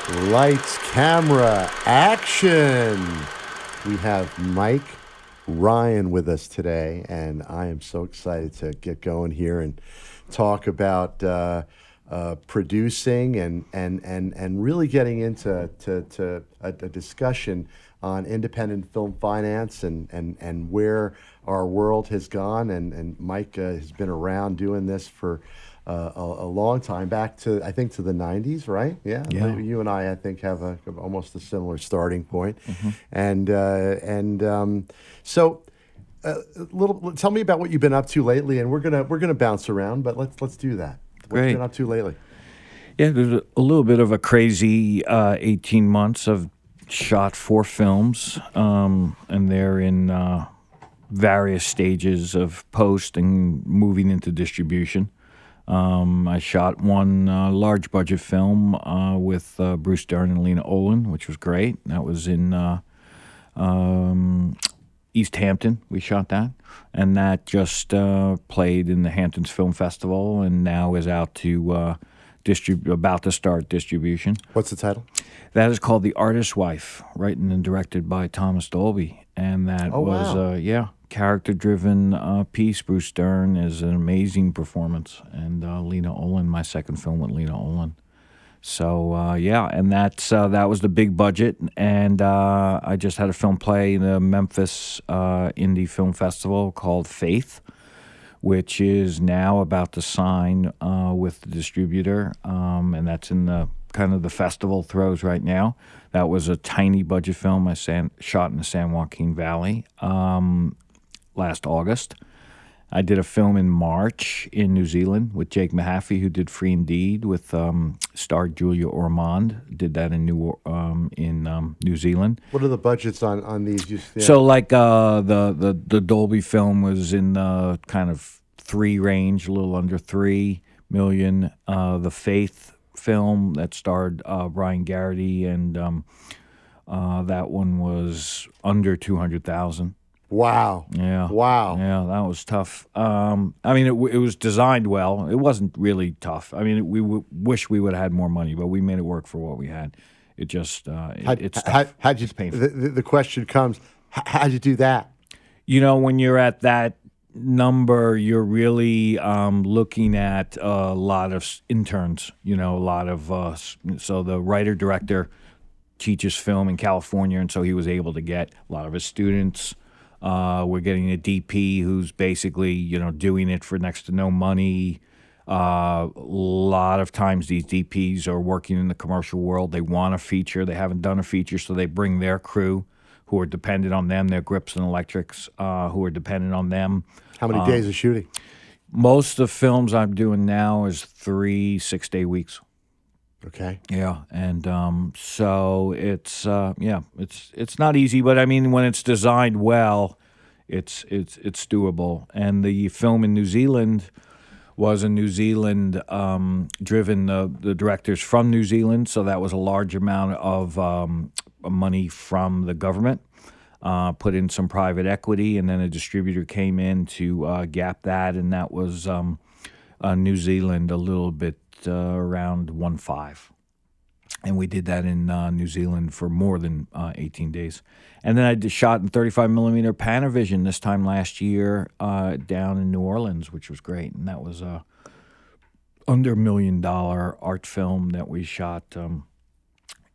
Lights, camera, action. We have Mike Ryan with us today, and I am so excited to get going here and talk about producing and really getting into a discussion on independent film finance and where our world has gone. And Mike has been around doing this for a long time, back to, I think, to the 90s, right? Yeah. You and I think, have almost a similar starting point. Mm-hmm. So tell me about what you've been up to lately, and we're gonna bounce around, but let's do that. What you been up to lately? Yeah, there's a little bit of a crazy 18 months. I've shot 4 films, and they're in various stages of post and moving into distribution. I shot one large budget film with Bruce Dern and Lena Olin, which was great. That was in East Hampton. We shot that, and that just played in the Hamptons Film Festival, and now is out to about to start distribution. What's the title? That is called The Artist's Wife, written and directed by Thomas Dolby, and that character-driven piece. Bruce Dern is an amazing performance, and Lena Olin, my second film with Lena Olin. So and that was the big budget, and I just had a film play in the Memphis Indie Film Festival called Faith, which is now about to sign with the distributor, and that's in the kind of the festival throes right now. That was a tiny budget film I shot in the San Joaquin Valley last August. I did a film in March in New Zealand with Jake Mahaffey, who did Free Indeed with starred Julia Ormond. Did that in New Zealand. What are the budgets on these? So like the Dolby film was in the kind of 3 range, a little under $3 million. The Faith film that starred Brian Garrity, and that one was under $200,000. Wow. Yeah. Wow. Yeah, that was tough. I mean, it was designed well. It wasn't really tough. I mean, we wish we would have had more money, but we made it work for what we had. It just, it's tough. How'd you, it's painful. The question comes, how'd you do that? You know, when you're at that number, you're really looking at a lot of interns, a lot of, so the writer-director teaches film in California, and so he was able to get a lot of his students. We're getting a DP who's basically, doing it for next to no money. A lot of times these DPs are working in the commercial world. They want a feature. They haven't done a feature, so they bring their crew who are dependent on them, their grips and electrics, who are dependent on them. How many days of shooting? Most of the films I'm doing now is 3 6-day weeks. Okay. Yeah, and so it's not easy, but I mean, when it's designed well, it's doable. And the film in New Zealand was a New Zealand driven. The director's from New Zealand, so that was a large amount of money from the government. Put in some private equity, and then a distributor came in to gap that, and that was New Zealand a little bit. Around 1.5, and we did that in New Zealand for more than 18 days. And then I did shot in 35 millimeter Panavision this time last year down in New Orleans, which was great. And that was a under $1 million art film that we shot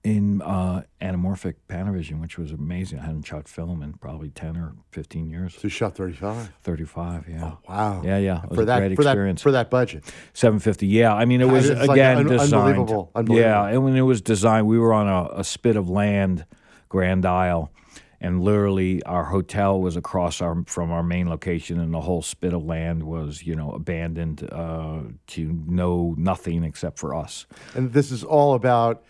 in anamorphic Panavision, which was amazing. I hadn't shot film in probably 10 or 15 years. So you shot 35? 35, yeah. Oh, wow. Yeah. It was a great experience. For that budget? $750, yeah. I mean, it was, again, designed. Unbelievable. Yeah, and when it was designed, we were on a spit of land, Grand Isle, and literally our hotel was across from our main location, and the whole spit of land was, abandoned to nothing except for us. And this is all about...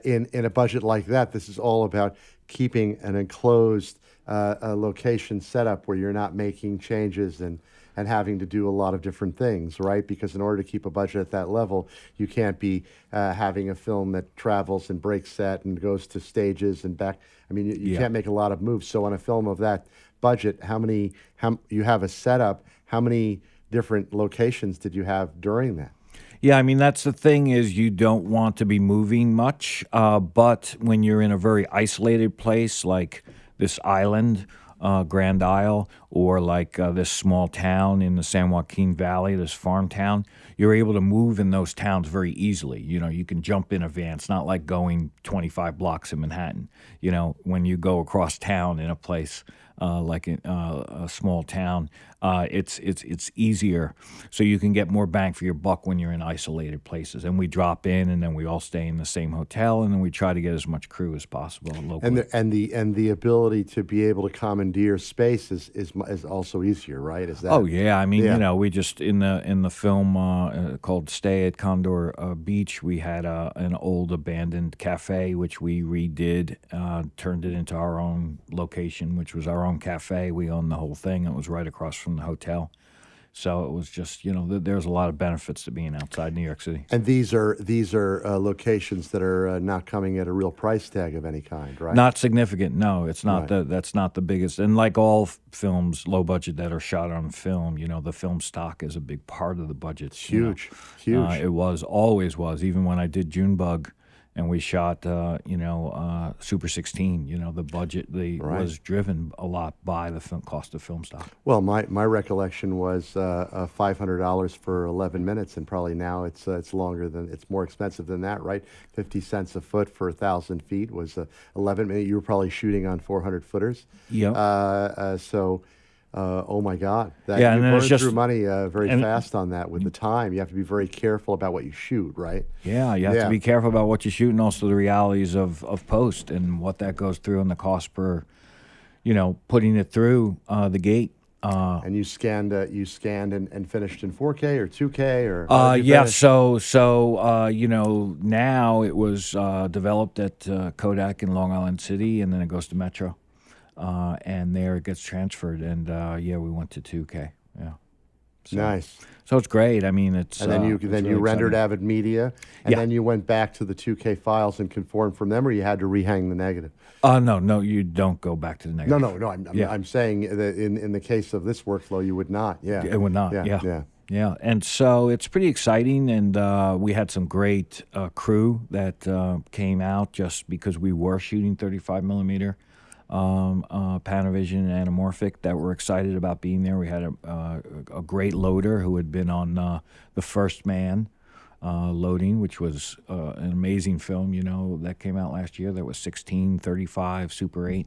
in a budget like that, this is all about keeping an enclosed location set up where you're not making changes and having to do a lot of different things, right? Because in order to keep a budget at that level, you can't be having a film that travels and breaks set and goes to stages and back. I mean, you can't make a lot of moves. So on a film of that budget, you have a setup, how many different locations did you have during that? Yeah, I mean that's the thing is you don't want to be moving much, but when you're in a very isolated place like this island, Grand Isle, or like this small town in the San Joaquin Valley, this farm town, you're able to move in those towns very easily. You know, you can jump in a van. It's not like going 25 blocks in Manhattan. You know, when you go across town in a place like a small town, it's easier, so you can get more bang for your buck when you're in isolated places. And we drop in, and then we all stay in the same hotel, and then we try to get as much crew as possible locally. And the ability to be able to commandeer space is also easier, right? Is that? Oh yeah, I mean, Yeah. you know, we just in the film called Stay at Condor Beach, we had an old abandoned cafe which we redid, turned it into our own location, which was our own cafe. We owned the whole thing. It was right across from the hotel, so it was just, you know, there's a lot of benefits to being outside New York City. And these are locations that are not coming at a real price tag of any kind, right? Not significant. No, it's not. Right. That's not the biggest. And like all films, low budget that are shot on film, you know, the film stock is a big part of the budget. It's huge, huge. It always was. Even when I did Junebug, and we shot, Super 16. You know, the budget was driven a lot by the cost of film stock. Well, my recollection was $500 for 11 minutes, and probably now it's more expensive than that, right? 50 cents a foot for 1,000 feet was 11 minutes. You were probably shooting on 400 footers. Yep. Oh my God! Yeah, you and then burn it's just through money very fast on that with the time. You have to be very careful about what you shoot, right? Yeah, you have to be careful about what you shoot, and also the realities of post and what that goes through, and the cost per, you know, putting it through the gate. And you scanned and finished in 4K or 2K or how did you yeah. finish? So you know, now it was developed at Kodak in Long Island City, and then it goes to Metro, and there it gets transferred. And yeah, we went to 2K. Yeah. So, Nice. So it's great. I mean, it's And then you it's then you really rendered exciting. Avid Media, and Yeah. then you went back to the 2K files and conformed from them, or you had to rehang the negative. No, you don't go back to the negative. No. I'm saying that in the case of this workflow, you would not. Yeah, It would not. Yeah. yeah. Yeah, and so it's pretty exciting, and we had some great crew that came out just because we were shooting 35 millimeter Panavision and anamorphic that were excited about being there. We had a great loader who had been on The First Man loading, which was an amazing film, you know, that came out last year. That was 16, 35, Super 8.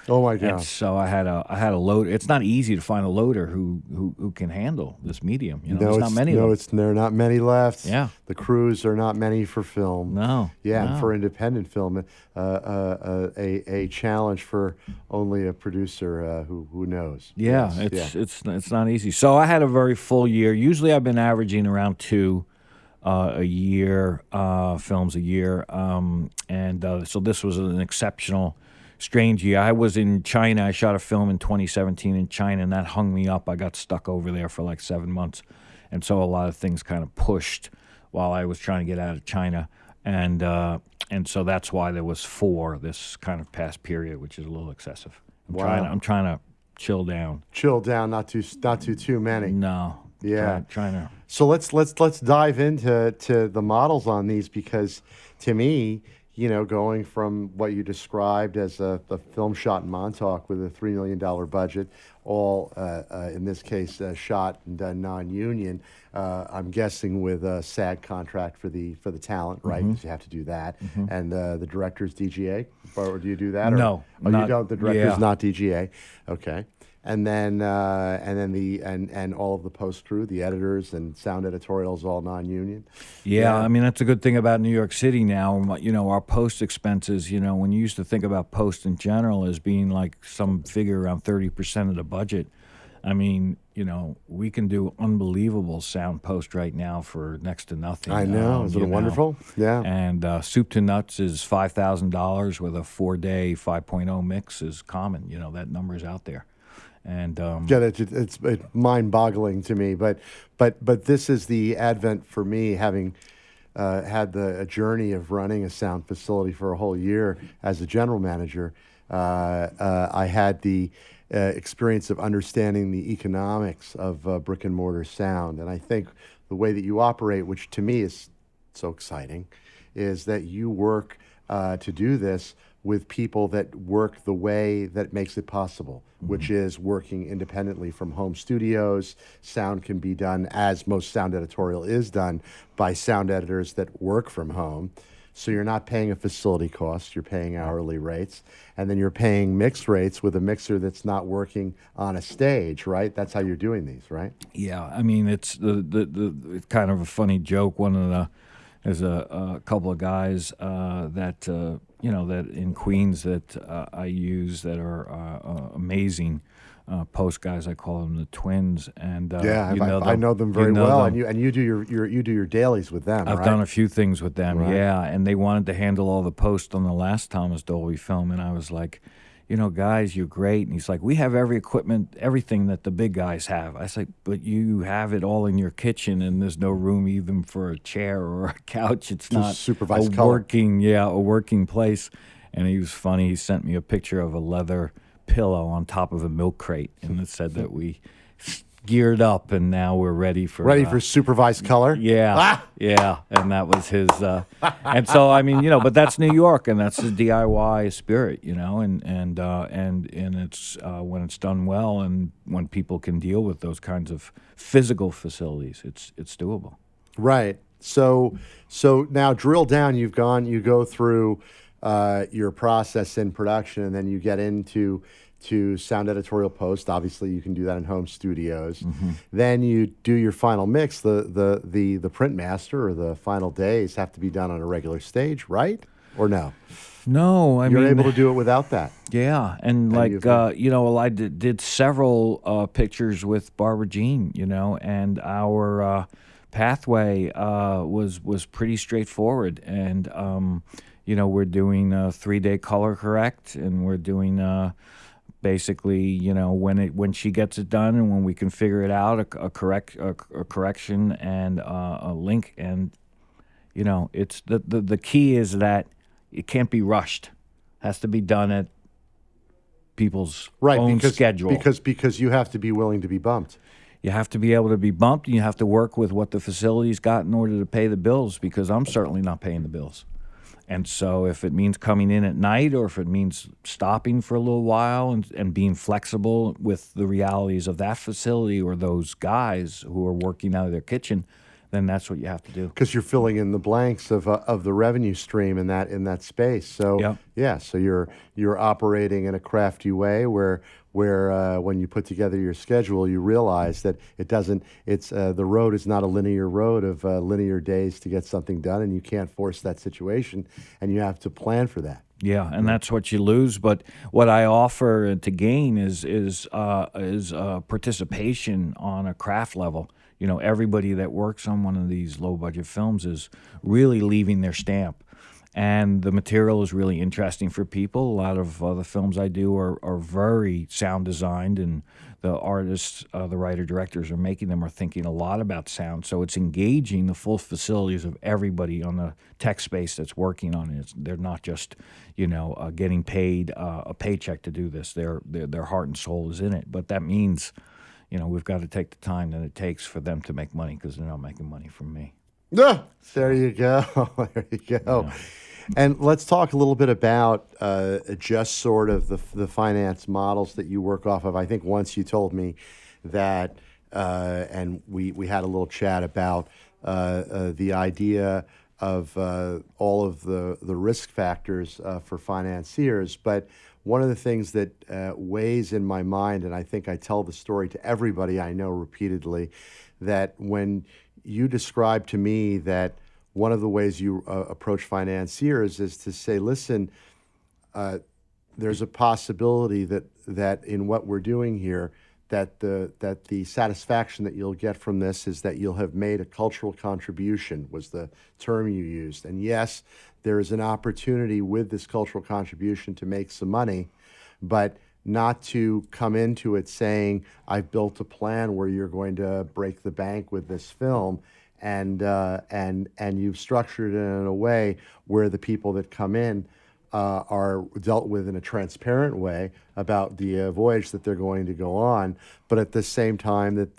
Oh my And God! so I had a loader. It's not easy to find a loader who can handle this medium. You know, there's not many. of them. there are not many left. Yeah. The crews are not many for film. No. Yeah, no. and for independent film, a challenge for only a producer who knows. Yeah, Yes, it's not easy. So I had a very full year. Usually I've been averaging around 2 a year, films a year, and so this was an exceptional, strange year. I was in China. I shot a film in 2017 in China, and that hung me up. I got stuck over there for like 7 months, and so a lot of things kind of pushed while I was trying to get out of China, and so that's why there was 4 this kind of past period, which is a little excessive. I'm trying to chill down. Chill down, not too many. No. Yeah. Trying to. So let's dive into the models on these, because to me, you know, going from what you described as a film shot in Montauk with a $3 million budget, all in this case shot and done non-union, I'm guessing with a SAG contract for the talent, right? Because you have to do that, and the director's DGA, or do you do that? Or, No, you not- don't. The director's yeah. not DGA. Okay. And then all of the post crew, the editors and sound editorials, all non-union. Yeah, I mean, that's a good thing about New York City now. You know, our post expenses, you know, when you used to think about post in general as being like some figure around 30% of the budget, I mean, you know, we can do unbelievable sound post right now for next to nothing. I know. Isn't it wonderful? Yeah. And Soup to Nuts is $5,000 with a 4-day 5.0 mix is common. You know, that number's out there. And Yeah, it's mind-boggling to me, but this is the advent for me, having had a journey of running a sound facility for a whole year as a general manager. I had the experience of understanding the economics of brick and mortar sound, and I think the way that you operate, which to me is so exciting, is that you work to do this with people that work the way that makes it possible, which is working independently from home studios. Sound can be done, as most sound editorial is done, by sound editors that work from home. So you're not paying a facility cost, you're paying hourly rates, and then you're paying mix rates with a mixer that's not working on a stage, right? That's how you're doing these, right? Yeah, I mean, it's it's kind of a funny joke. There's a couple of guys that that in Queens that I use that are amazing post guys. I call them the Twins, and I know them very well. And you do your dailies with them. I've right? done a few things with them, Right. yeah. And they wanted to handle all the post on the last Thomas Dolby film, and I was like, guys, you're great. And he's like, we have every equipment, everything that the big guys have. I said, but you have it all in your kitchen, and there's no room even for a chair or a couch. It's not supervise a color. working place. And he was funny. He sent me a picture of a leather pillow on top of a milk crate, and it said that we geared up, and now we're ready for supervised color. Yeah, yeah, and that was his. And so I mean, but that's New York, and that's the DIY spirit, and it's when it's done well, and when people can deal with those kinds of physical facilities, it's doable. Right. So now drill down. You go through your process in production, and then you get into sound editorial post. Obviously, you can do that in home studios. Then you do your final mix. The print master or the final days have to be done on a regular stage, right? Or no? No, You're able to do it without that. Yeah, and I did several pictures with Barbara Jean, and our pathway was pretty straightforward, and we're doing 3-day color correct, and we're doing basically, when she gets it done and when we can figure it out, a correction and a link, and it's the key is that it can't be rushed. It has to be done at people's own schedule. Because you have to be willing to be bumped. You have to be able to be bumped, and you have to work with what the facility's got in order to pay the bills, because I'm certainly not paying the bills. And so if it means coming in at night, or if it means stopping for a little while and being flexible with the realities of that facility or those guys who are working out of their kitchen, then that's what you have to do. Because you're filling in the blanks of the revenue stream in that space. So so you're operating in a crafty way where when you put together your schedule, you realize that the road is not a linear road of linear days to get something done, and you can't force that situation, and you have to plan for that. Yeah, and that's what you lose. But what I offer to gain is participation on a craft level. Everybody that works on one of these low-budget films is really leaving their stamp. And the material is really interesting for people. A lot of the films I do are very sound designed, and the artists, the writer-directors are making them are thinking a lot about sound. So it's engaging the full facilities of everybody on the tech space that's working on it. They're not just, getting paid a paycheck to do this. Their heart and soul is in it. But that means, we've got to take the time that it takes for them to make money, because they're not making money from me. There you go. There you go. Yeah. And let's talk a little bit about just sort of the finance models that you work off of. I think once you told me that, and we had a little chat about the idea of all of the risk factors for financiers. But one of the things that weighs in my mind, and I think I tell the story to everybody I know repeatedly, that when you describe to me that one of the ways you approach financiers is to say, listen, there's a possibility that in what we're doing here, that the satisfaction that you'll get from this is that you'll have made a cultural contribution, was the term you used. And yes, there is an opportunity with this cultural contribution to make some money, but not to come into it saying, I've built a plan where you're going to break the bank with this film. And you've structured it in a way where the people that come in are dealt with in a transparent way about the voyage that they're going to go on, but at the same time that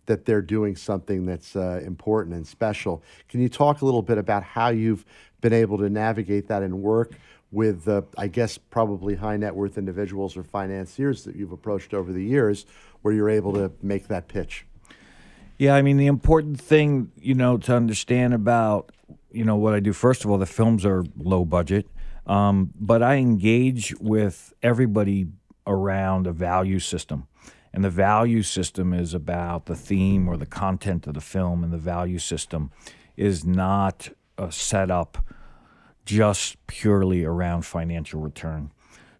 that they're doing something that's important and special. Can you talk a little bit about how you've been able to navigate that and work with, I guess, probably high net worth individuals or financiers that you've approached over the years, where you're able to make that pitch? Yeah, I mean, the important thing, to understand about, what I do, first of all, the films are low budget, but I engage with everybody around a value system. And the value system is about the theme or the content of the film, and the value system is not set up just purely around financial return.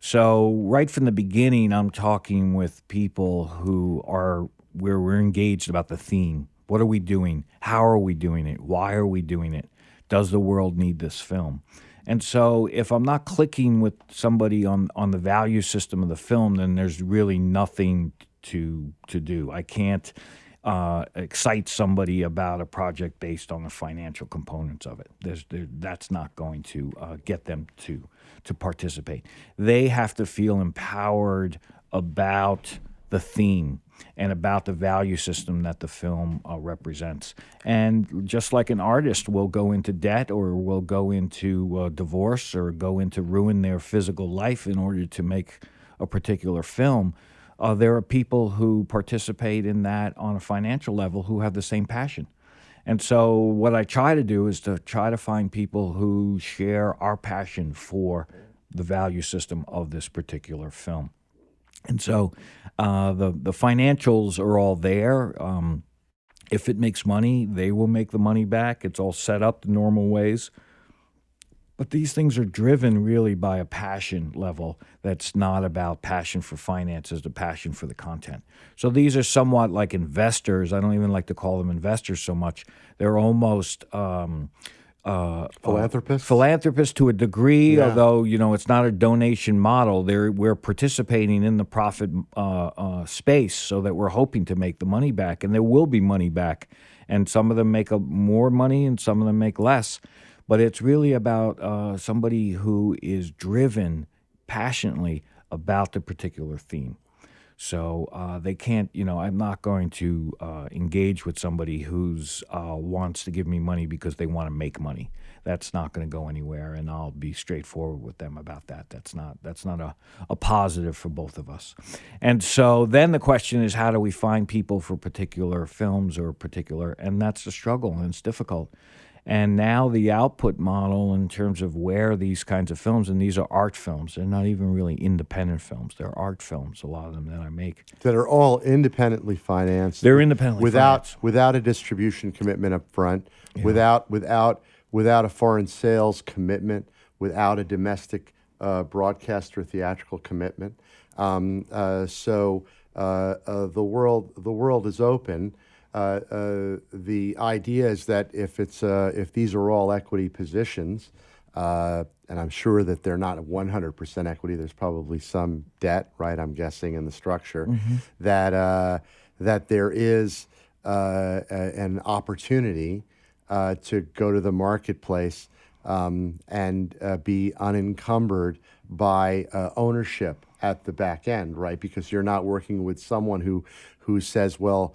So right from the beginning, I'm talking with people where we're engaged about the theme. What are we doing? How are we doing it? Why are we doing it? Does the world need this film? And so if I'm not clicking with somebody on the value system of the film, then there's really nothing to do. I can't excite somebody about a project based on the financial components of it. That's not going to get them to participate. They have to feel empowered about the theme and about the value system that the film represents. And just like an artist will go into debt or will go into divorce or go into ruin their physical life in order to make a particular film, there are people who participate in that on a financial level who have the same passion. And so what I try to do is to try to find people who share our passion for the value system of this particular film. And so the financials are all there. If it makes money, they will make the money back. It's all set up the normal ways. But these things are driven really by a passion level that's not about passion for finances, the passion for the content. So these are somewhat like investors. I don't even like to call them investors so much. They're almost Philanthropists? Philanthropists to a degree, although, it's not a donation model. We're participating in the profit space so that we're hoping to make the money back, and there will be money back. And some of them make more money and some of them make less. But it's really about somebody who is driven passionately about the particular theme. So they can't, I'm not going to engage with somebody who's wants to give me money because they want to make money. That's not going to go anywhere, and I'll be straightforward with them about that. That's not a positive for both of us. And so then the question is, how do we find people for particular films and that's the struggle, and it's difficult. And now the output model in terms of where these kinds of films, and these are art films, they're not even really independent films. They're art films, a lot of them that I make. That are all independently financed. They're independently financed. Without a distribution commitment up front, without a foreign sales commitment, without a domestic broadcast or theatrical commitment. So the world is open. The idea is that if these are all equity positions, and I'm sure that they're not 100% equity, there's probably some debt, right? I'm guessing in the structure, that there is an opportunity to go to the marketplace and be unencumbered by ownership at the back end, right? Because you're not working with someone who says, well,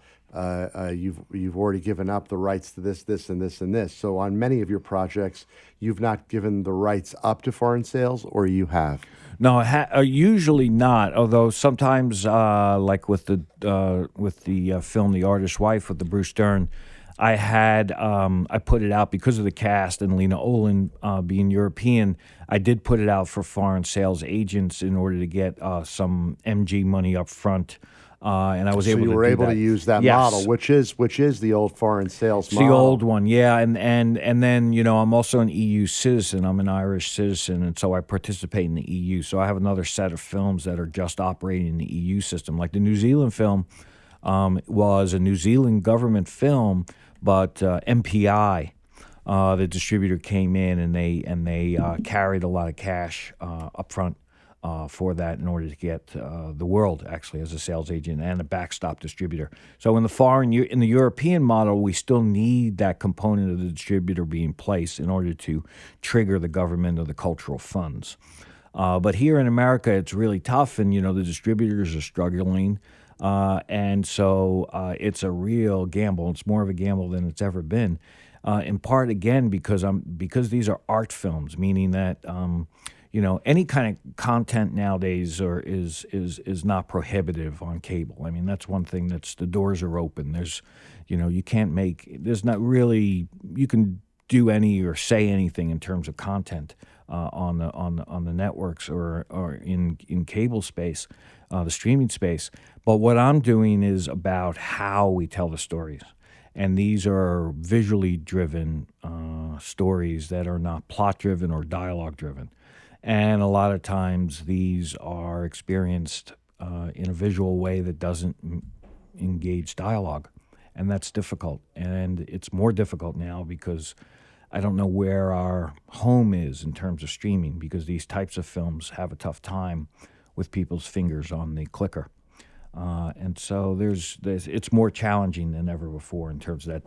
you've already given up the rights to this, and this, and this. So on many of your projects, you've not given the rights up to foreign sales, or you have? No, usually not. Although sometimes, like with the film *The Artist's Wife* with the Bruce Dern, I put it out because of the cast and Lena Olin being European. I did put it out for foreign sales agents in order to get some MG money up front. And I was able to do that. So you were able to use that model, which is the old foreign sales model. It's the old one, yeah. And then, I'm also an EU citizen. I'm an Irish citizen, and so I participate in the EU. So I have another set of films that are just operating in the EU system. Like the New Zealand film was a New Zealand government film, but MPI, the distributor, came in and they carried a lot of cash up front. For that in order to get the world actually as a sales agent and a backstop distributor. So in the European model, we still need that component of the distributor being placed in order to trigger the government or the cultural funds. But here in America, it's really tough, and the distributors are struggling. And so it's a real gamble. It's more of a gamble than it's ever been. In part, again, because these are art films, meaning that any kind of content nowadays is not prohibitive on cable. I mean, that's one thing. That's the doors are open. There's, you can't make. There's not really. You can do any or say anything in terms of content on the networks or in cable space, the streaming space. But what I'm doing is about how we tell the stories. And these are visually driven stories that are not plot driven or dialogue driven. And a lot of times these are experienced in a visual way that doesn't engage dialogue. And that's difficult. And it's more difficult now because I don't know where our home is in terms of streaming, because these types of films have a tough time with people's fingers on the clicker. And so it's more challenging than ever before in terms of that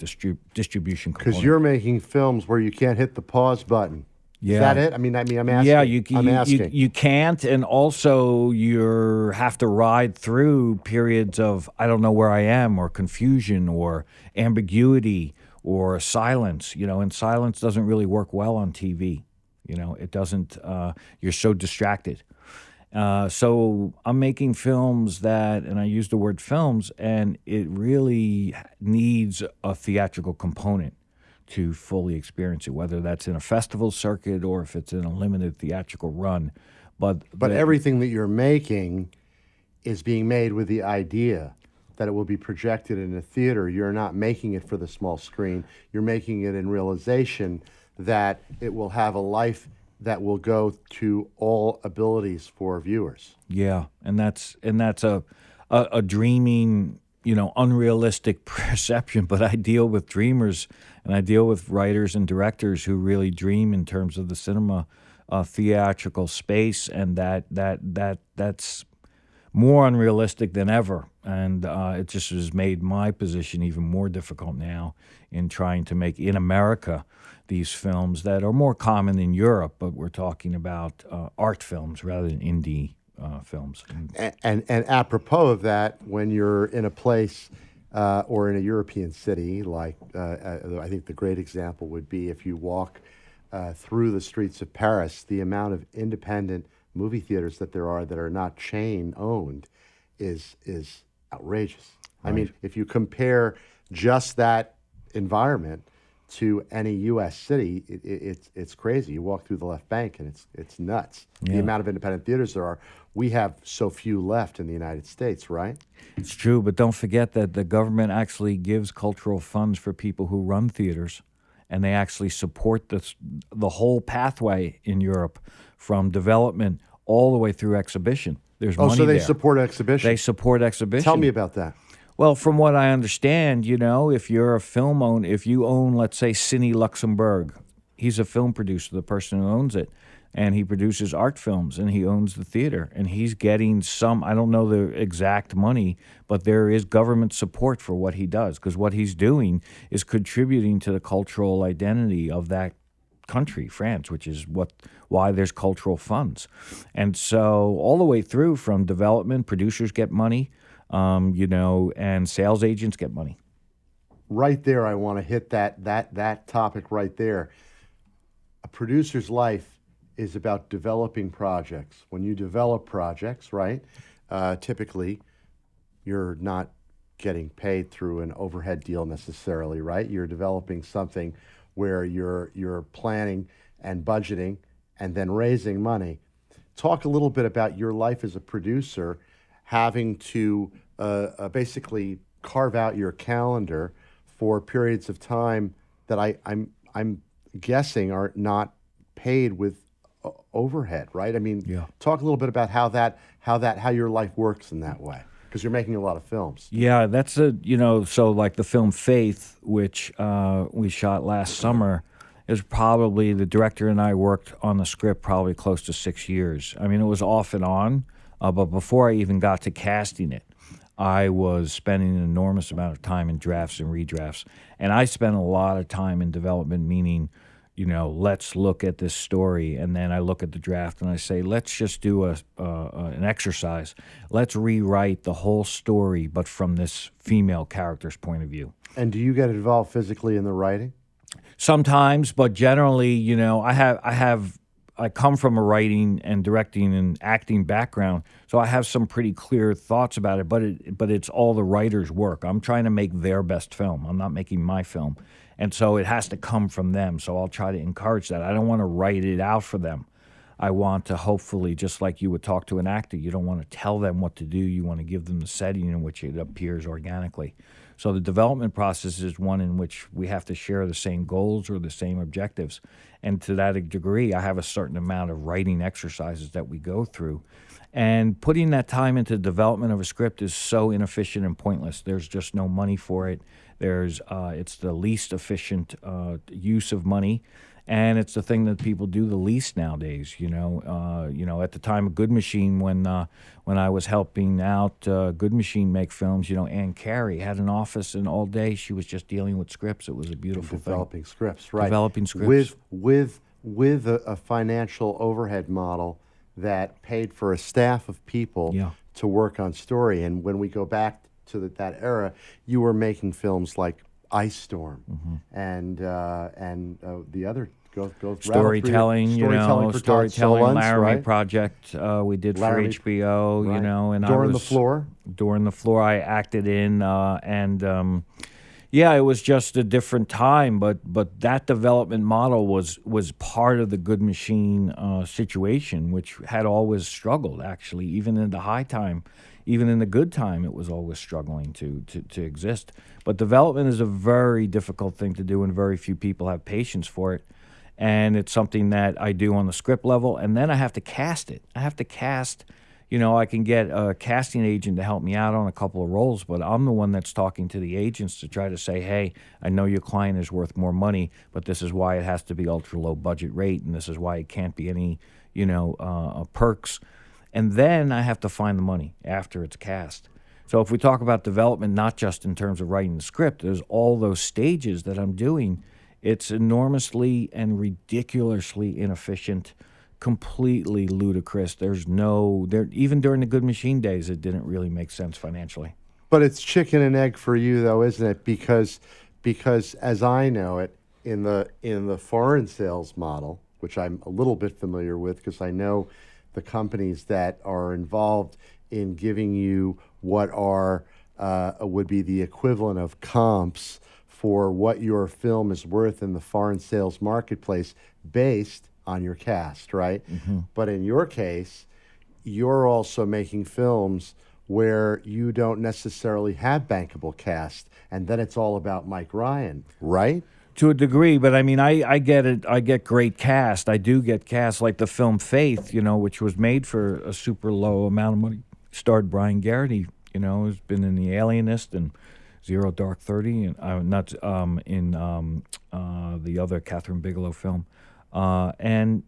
distribution component. Because you're making films where you can't hit the pause button. Yeah. Is that it? I'm asking. Yeah, I'm asking. You can't, and also you have to ride through periods of I don't know where I am, or confusion, or ambiguity, or silence. And silence doesn't really work well on TV. It doesn't. You're so distracted. So I'm making films and I use the word films, and it really needs a theatrical component to fully experience it, whether that's in a festival circuit or if it's in a limited theatrical run. But everything that you're making is being made with the idea that it will be projected in a theater. You're not making it for the small screen. You're making it in realization that it will have a life that will go to all abilities for viewers. Yeah, and that's a dreaming, unrealistic perception. But I deal with dreamers, and I deal with writers and directors who really dream in terms of the cinema, theatrical space, and that's more unrealistic than ever. And it just has made my position even more difficult now in trying to make in America these films that are more common in Europe, but we're talking about art films rather than indie films. And apropos of that, when you're in a place or in a European city, like I think the great example would be if you walk through the streets of Paris, the amount of independent movie theaters that there are that are not chain owned is outrageous. Right. I mean, if you compare just that environment to any U.S. city, it's crazy. You walk through the left bank and it's nuts. Yeah. The amount of independent theaters there are. We have so few left in the United States, right? It's true, but don't forget that the government actually gives cultural funds for people who run theaters, and they actually support the whole pathway in Europe from development all the way through exhibition. There's money so they there. support exhibition. They support exhibition. Tell me about that. Well, from what I understand, if you're a film owner, if you own, let's say, Cine Luxembourg, he's a film producer, the person who owns it, and he produces art films, and he owns the theater, and he's getting some, I don't know the exact money, but there is government support for what he does, because what he's doing is contributing to the cultural identity of that country, France, which is why there's cultural funds. And so all the way through from development, producers get money, and sales agents get money. Right there, I want to hit that topic right there. A producer's life is about developing projects. When you develop projects, right, typically you're not getting paid through an overhead deal necessarily, right? You're developing something where you're planning and budgeting and then raising money. Talk a little bit about your life as a producer, having to basically carve out your calendar for periods of time that I'm guessing are not paid with overhead, right? I mean, yeah. Talk a little bit about how your life works in that way, because you're making a lot of films. Yeah, that's so like the film Faith, which we shot last summer, is probably, the director and I worked on the script probably close to 6 years. I mean, it was off and on, but before I even got to casting it, I was spending an enormous amount of time in drafts and redrafts. And I spent a lot of time in development, meaning, let's look at this story. And then I look at the draft and I say, let's just do an exercise. Let's rewrite the whole story, but from this female character's point of view. And do you get involved physically in the writing? Sometimes, but generally, I come from a writing and directing and acting background, so I have some pretty clear thoughts about it. But it's all the writer's work. I'm trying to make their best film. I'm not making my film, and so it has to come from them. So I'll try to encourage that. I don't want to write it out for them. I want to hopefully, just like you would talk to an actor, you don't want to tell them what to do. You want to give them the setting in which it appears organically. So the development process is one in which we have to share the same goals or the same objectives. And to that degree, I have a certain amount of writing exercises that we go through. And putting that time into development of a script is so inefficient and pointless. There's just no money for it. It's the least efficient use of money. And it's the thing that people do the least nowadays. At the time of Good Machine, when I was helping out Good Machine make films, Ann Carey had an office, and all day she was just dealing with scripts. It was a beautiful Developing thing. scripts, right? Developing scripts with a financial overhead model that paid for a staff of people to work on story. And when we go back to that era, you were making films like Ice Storm and the other storytelling, for Todd storytelling, Laramie right? Project we did Laramie, for HBO, right. And Door on the Floor. Door on the Floor I acted in, it was just a different time, but that development model was part of the Good Machine situation, which had always struggled, actually, even in the high time. Even in the good time, it was always struggling to exist. But development is a very difficult thing to do, and very few people have patience for it. And it's something that I do on the script level, and then I have to cast it. I have to cast, I can get a casting agent to help me out on a couple of roles, but I'm the one that's talking to the agents to try to say, hey, I know your client is worth more money, but this is why it has to be ultra low budget rate, and this is why it can't be any, perks. And then I have to find the money after it's cast. So if we talk about development, not just in terms of writing the script, there's all those stages that I'm doing. It's enormously and ridiculously inefficient, completely ludicrous. Even during the Good Machine days, it didn't really make sense financially. But it's chicken and egg for you, though, isn't it? Because as I know it, in the foreign sales model, which I'm a little bit familiar with, because I know the companies that are involved in giving you what would be the equivalent of comps for what your film is worth in the foreign sales marketplace based on your cast, right? But in your case, you're also making films where you don't necessarily have bankable cast, and then it's all about Mike Ryan, right? To a degree, but I mean, I get it. I get great cast. I do get cast, like the film Faith, which was made for a super low amount of money. Starred Brian Garrity, who's been in The Alienist and Zero Dark 30, and the other Catherine Bigelow film, and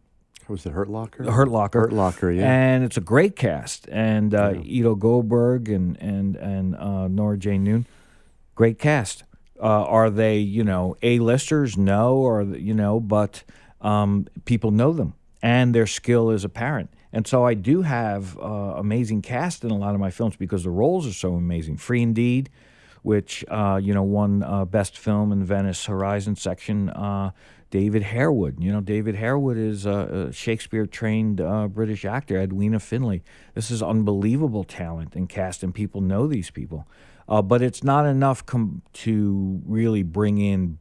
was it Hurt Locker? Hurt Locker. Hurt Locker, yeah. And it's a great cast, and Ido Goldberg and Nora Jane Noon, great cast. Are they, A-listers? No, but people know them, and their skill is apparent. And so I do have amazing cast in a lot of my films because the roles are so amazing. Free Indeed, which, won Best Film in the Venice Horizon section. David Harewood. David Harewood is a Shakespeare-trained British actor. Edwina Finlay. This is unbelievable talent and cast, and people know these people. But it's not enough to really bring in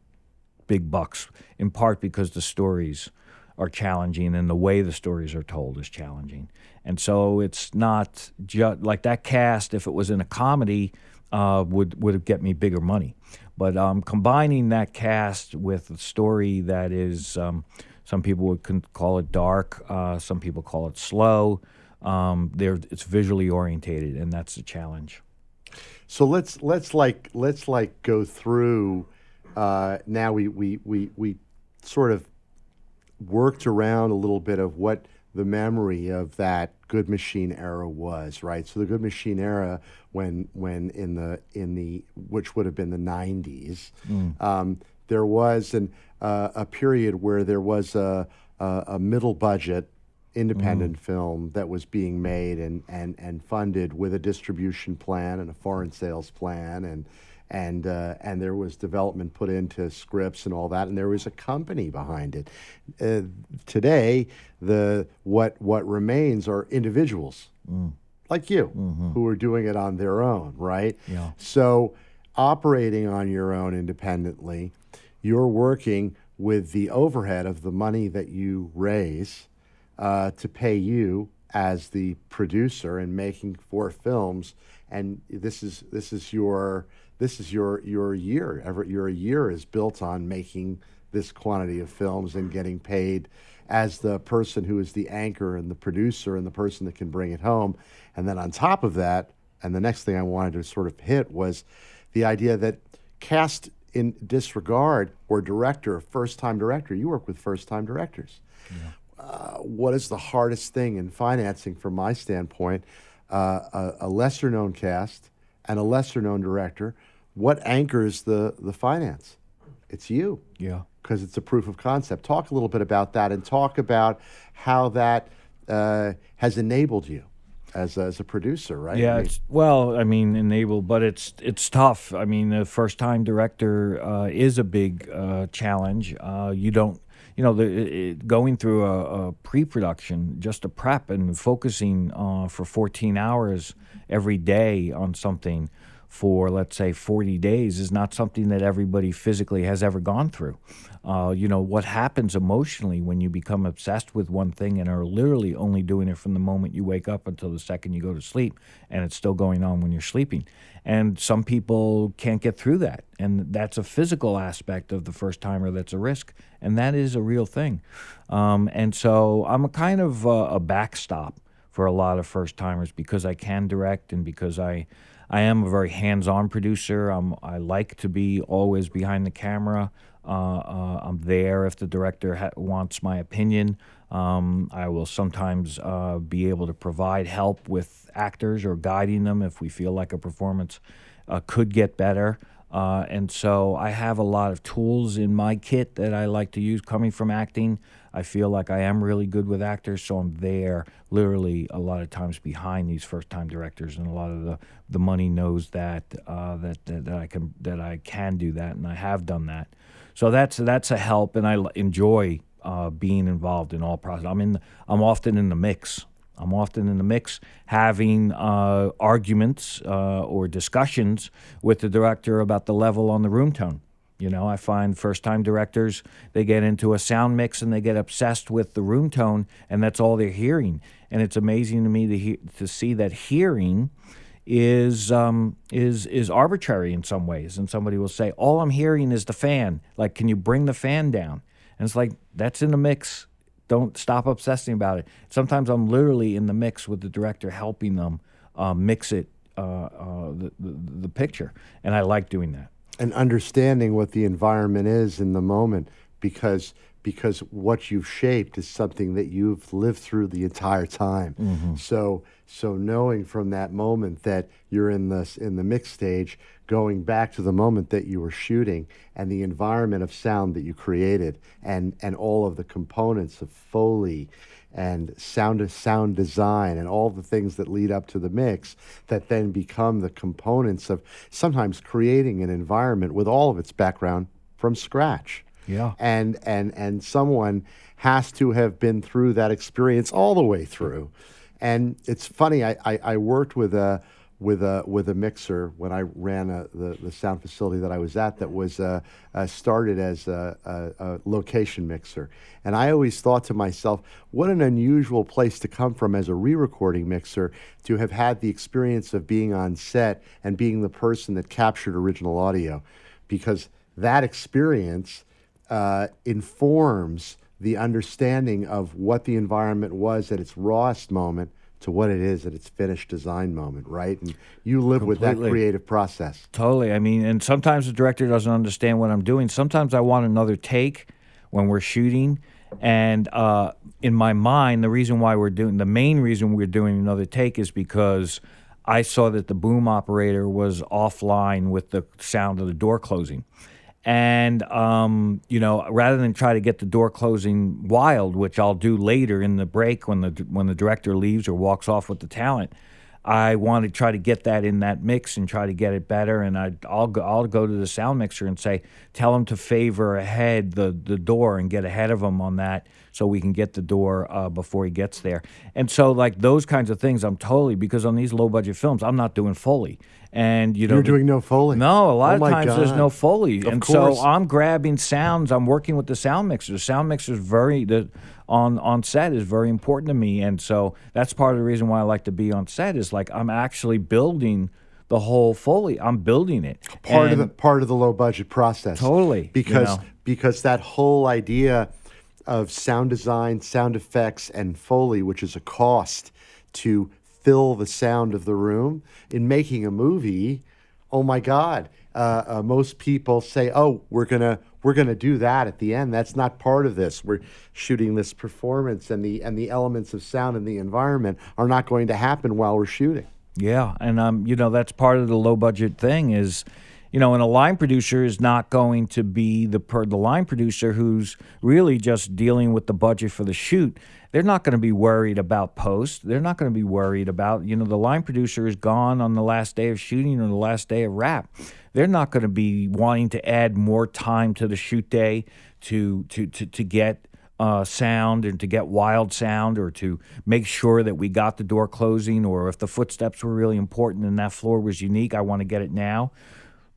big bucks, in part because the stories are challenging and the way the stories are told is challenging. And so it's not just like that cast, if it was in a comedy, would get me bigger money. But combining that cast with a story that is, some people would call it dark, some people call it slow. It's visually orientated, and that's the challenge. So let's go through. Now we sort of worked around a little bit of what the memory of that Good Machine era was, right? So the Good Machine era, when in the which would have been the 90s, there was a period where there was a middle budget independent film that was being made and funded with a distribution plan and a foreign sales plan, and there was development put into scripts and all that, and there was a company behind it. Today, what remains are individuals like you who are doing it on their own, right? Yeah. So operating on your own independently, you're working with the overhead of the money that you raise to pay you as the producer and making 4 films, and this is your year. Your year is built on making this quantity of films and getting paid as the person who is the anchor and the producer and the person that can bring it home. And then on top of that, and the next thing I wanted to sort of hit was the idea that cast in disregard or director, first-time director, you work with first-time directors. What is the hardest thing in financing from my standpoint? A lesser-known cast and a lesser-known director. What anchors the finance? It's you. Yeah. Because it's a proof of concept. Talk a little bit about that, and talk about how that has enabled you as a producer, right? Yeah, enabled, but it's tough. I mean, a first-time director is a big challenge. You don't, going through a pre-production, just a prep and focusing for 14 hours every day on something for, let's say, 40 days is not something that everybody physically has ever gone through. What happens emotionally when you become obsessed with one thing and are literally only doing it from the moment you wake up until the second you go to sleep, and it's still going on when you're sleeping. And some people can't get through that, and that's a physical aspect of the first-timer that's a risk, and that is a real thing. And so I'm a kind of a backstop for a lot of first-timers because I can direct and because I am a very hands-on producer. I like to be always behind the camera. I'm there if the director wants my opinion. I will sometimes be able to provide help with actors or guiding them if we feel like a performance could get better. And so I have a lot of tools in my kit that I like to use coming from acting. I feel like I am really good with actors, so I'm there literally a lot of times behind these first-time directors, and a lot of the money knows that I can do that, and I have done that. So that's a help, and I enjoy being involved in all process. I'm often in the mix. I'm often in the mix, having arguments or discussions with the director about the level on the room tone. I find first-time directors, they get into a sound mix and they get obsessed with the room tone, and that's all they're hearing. And it's amazing to me to see that hearing is arbitrary in some ways. And somebody will say, all I'm hearing is the fan. Like, can you bring the fan down? And it's like, that's in the mix. Don't stop obsessing about it. Sometimes I'm literally in the mix with the director, helping them mix it, the picture. And I like doing that. And understanding what the environment is in the moment, because what you've shaped is something that you've lived through the entire time. Mm-hmm. So knowing from that moment that you're in the mix stage, going back to the moment that you were shooting and the environment of sound that you created, and all of the components of Foley and sound design and all the things that lead up to the mix that then become the components of sometimes creating an environment with all of its background from scratch. Yeah. And someone has to have been through that experience all the way through. And it's funny, I worked with a mixer when I ran the sound facility that I was at, that was started as a location mixer. And I always thought to myself, what an unusual place to come from as a re-recording mixer, to have had the experience of being on set and being the person that captured original audio, because that experience informs the understanding of what the environment was at its rawest moment to what it is at its finished design moment, right? And you live with that creative process. Totally. I mean, and sometimes the director doesn't understand what I'm doing. Sometimes I want another take when we're shooting. And in my mind, the main reason we're doing another take is because I saw that the boom operator was offline with the sound of the door closing. And rather than try to get the door closing wild, which I'll do later in the break when the director leaves or walks off with the talent, I want to try to get that in that mix and try to get it better. And I'll go to the sound mixer and say, tell him to favor ahead the door and get ahead of him on that, so we can get the door before he gets there. And so, like, those kinds of things, I'm totally, because on these low budget films, I'm not doing Foley. And You're doing no Foley. No, a lot of my times there's God. no Foley. Of And course. so I'm grabbing sounds. I'm working with the sound mixer. The sound mixer is on set is very important to me. And so that's part of the reason why I like to be on set, is like I'm actually building the whole Foley. I'm building it. Part of the low budget process. Totally. Because that whole idea of sound design, sound effects, and Foley, which is a cost to fill the sound of the room in making a movie. Oh my God! Most people say, "Oh, we're gonna do that at the end." That's not part of this. We're shooting this performance, and the elements of sound and the environment are not going to happen while we're shooting. Yeah, and that's part of the low budget thing is, and a line producer is not going to be the line producer who's really just dealing with the budget for the shoot. They're not going to be worried about post. They're not going to be worried about, the line producer is gone on the last day of shooting or the last day of wrap. They're not going to be wanting to add more time to the shoot day to get sound and to get wild sound, or to make sure that we got the door closing, or if the footsteps were really important and that floor was unique, I want to get it now.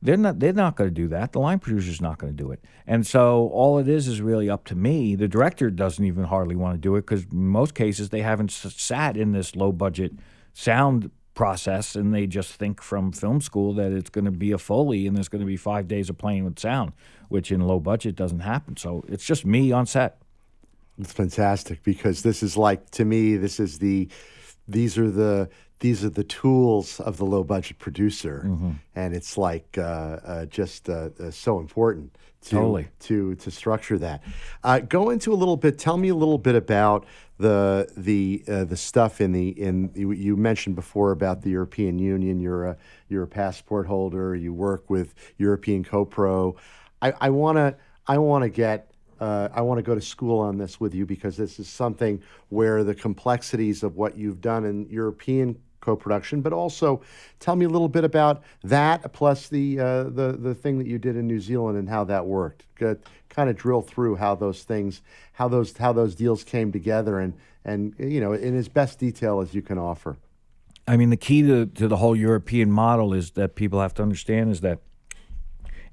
They're not going to do that. The line producer's not going to do it. And so all it is really up to me. The director doesn't even hardly want to do it, because in most cases they haven't sat in this low budget sound process, and they just think from film school that it's going to be a Foley and there's going to be 5 days of playing with sound, which in low budget doesn't happen. So it's just me on set. It's fantastic, because this is like, to me, these are the tools of the low budget producer, and it's like just so important to structure that. Go into a little bit. Tell me a little bit about the stuff you mentioned before about the European Union. You're a passport holder. You work with European CoPro. I want to go to school on this with you, because this is something where the complexities of what you've done in European co-production, but also tell me a little bit about that, plus the thing that you did in New Zealand and how that worked. Kind of drill through how those deals came together, and in as best detail as you can offer. I mean, the key to the whole European model is that people have to understand is that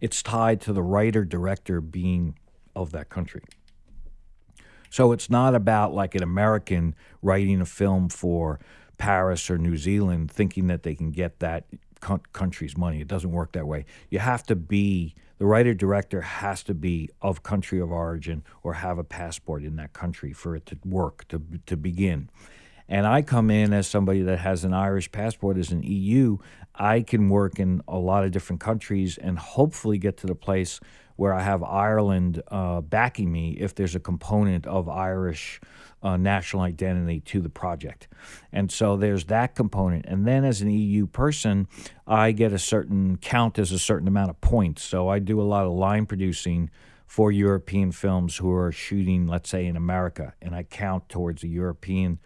it's tied to the writer-director being of that country. So it's not about like an American writing a film for Paris or New Zealand thinking that they can get that country's money. It doesn't work that way. You have to be, the writer-director has to be of country of origin or have a passport in that country for it to work, to begin. And I come in as somebody that has an Irish passport as an EU. I can work in a lot of different countries and hopefully get to the place where I have Ireland backing me if there's a component of Irish national identity to the project. And so there's that component. And then as an EU person, I get a certain count as a certain amount of points. So I do a lot of line producing for European films who are shooting, let's say, in America, and I count towards a European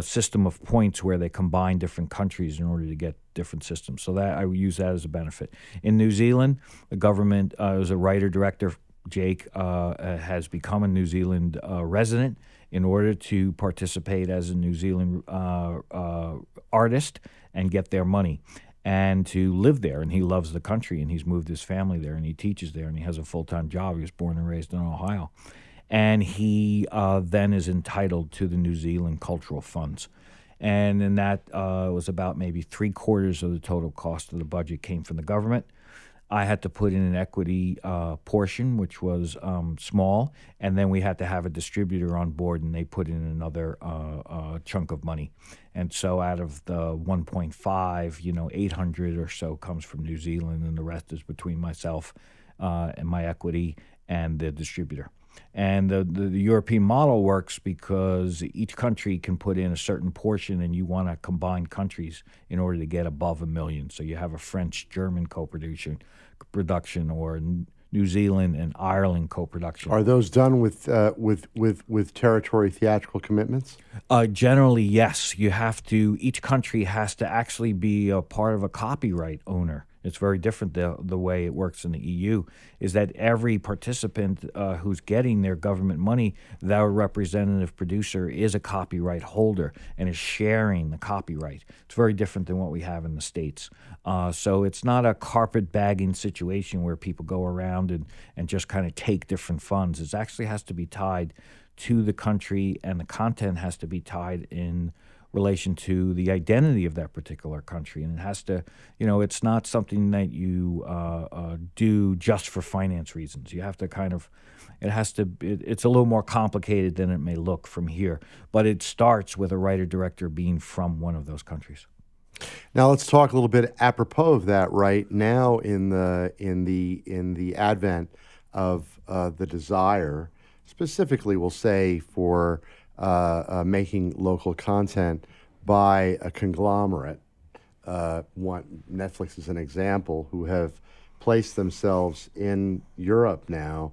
system of points where they combine different countries in order to get different systems. So that I use that as a benefit. In New Zealand, the government, as a writer-director, Jake has become a New Zealand resident in order to participate as a New Zealand artist and get their money and to live there. And he loves the country, and he's moved his family there, and he teaches there, and he has a full-time job. He was born and raised in Ohio. And he then is entitled to the New Zealand cultural funds. And then that was about maybe 3/4 of the total cost of the budget came from the government. I had to put in an equity portion, which was small, and then we had to have a distributor on board, and they put in another chunk of money. And so out of the 1.5, 800 or so comes from New Zealand, and the rest is between myself and my equity and the distributor. And the European model works because each country can put in a certain portion, and you want to combine countries in order to get above $1 million. So you have a French-German co-production or New Zealand, and Ireland co-production. Are those done with territory theatrical commitments? Generally, yes. You have to. Each country has to actually be a part of a copyright owner. It's very different the way it works in the EU. Is that every participant who's getting their government money, their representative producer is a copyright holder and is sharing the copyright. It's very different than what we have in the States. So it's not a carpet-bagging situation where people go around and just kind of take different funds. It actually has to be tied to the country, and the content has to be tied in relation to the identity of that particular country. And it has to, it's not something that you do just for finance reasons. You have to it's a little more complicated than it may look from here. But it starts with a writer-director being from one of those countries. Now let's talk a little bit apropos of that. Right now, in the advent of the desire, specifically, we'll say for making local content by a conglomerate. Netflix is an example, who have placed themselves in Europe now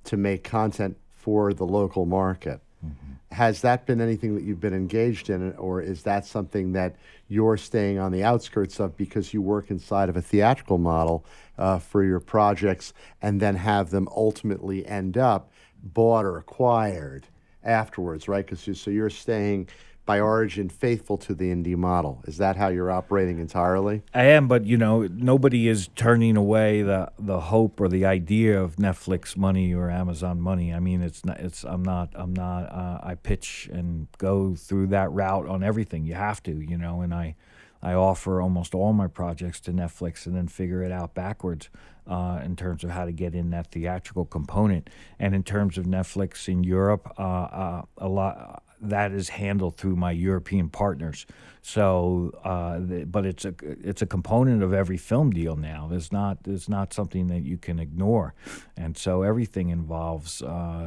to make content for the local market. Mm-hmm. Has that been anything that you've been engaged in, or is that something that you're staying on the outskirts of because you work inside of a theatrical model for your projects and then have them ultimately end up bought or acquired afterwards, right? So you're staying by origin faithful to the indie model. Is that how you're operating entirely? I am, but nobody is turning away the hope or the idea of Netflix money or Amazon money. I mean, I pitch and go through that route on everything. You have to, and I offer almost all my projects to Netflix and then figure it out backwards in terms of how to get in that theatrical component. And in terms of Netflix in Europe, a lot that is handled through my European partners. So, but it's a component of every film deal now. There's not something that you can ignore, and so everything involves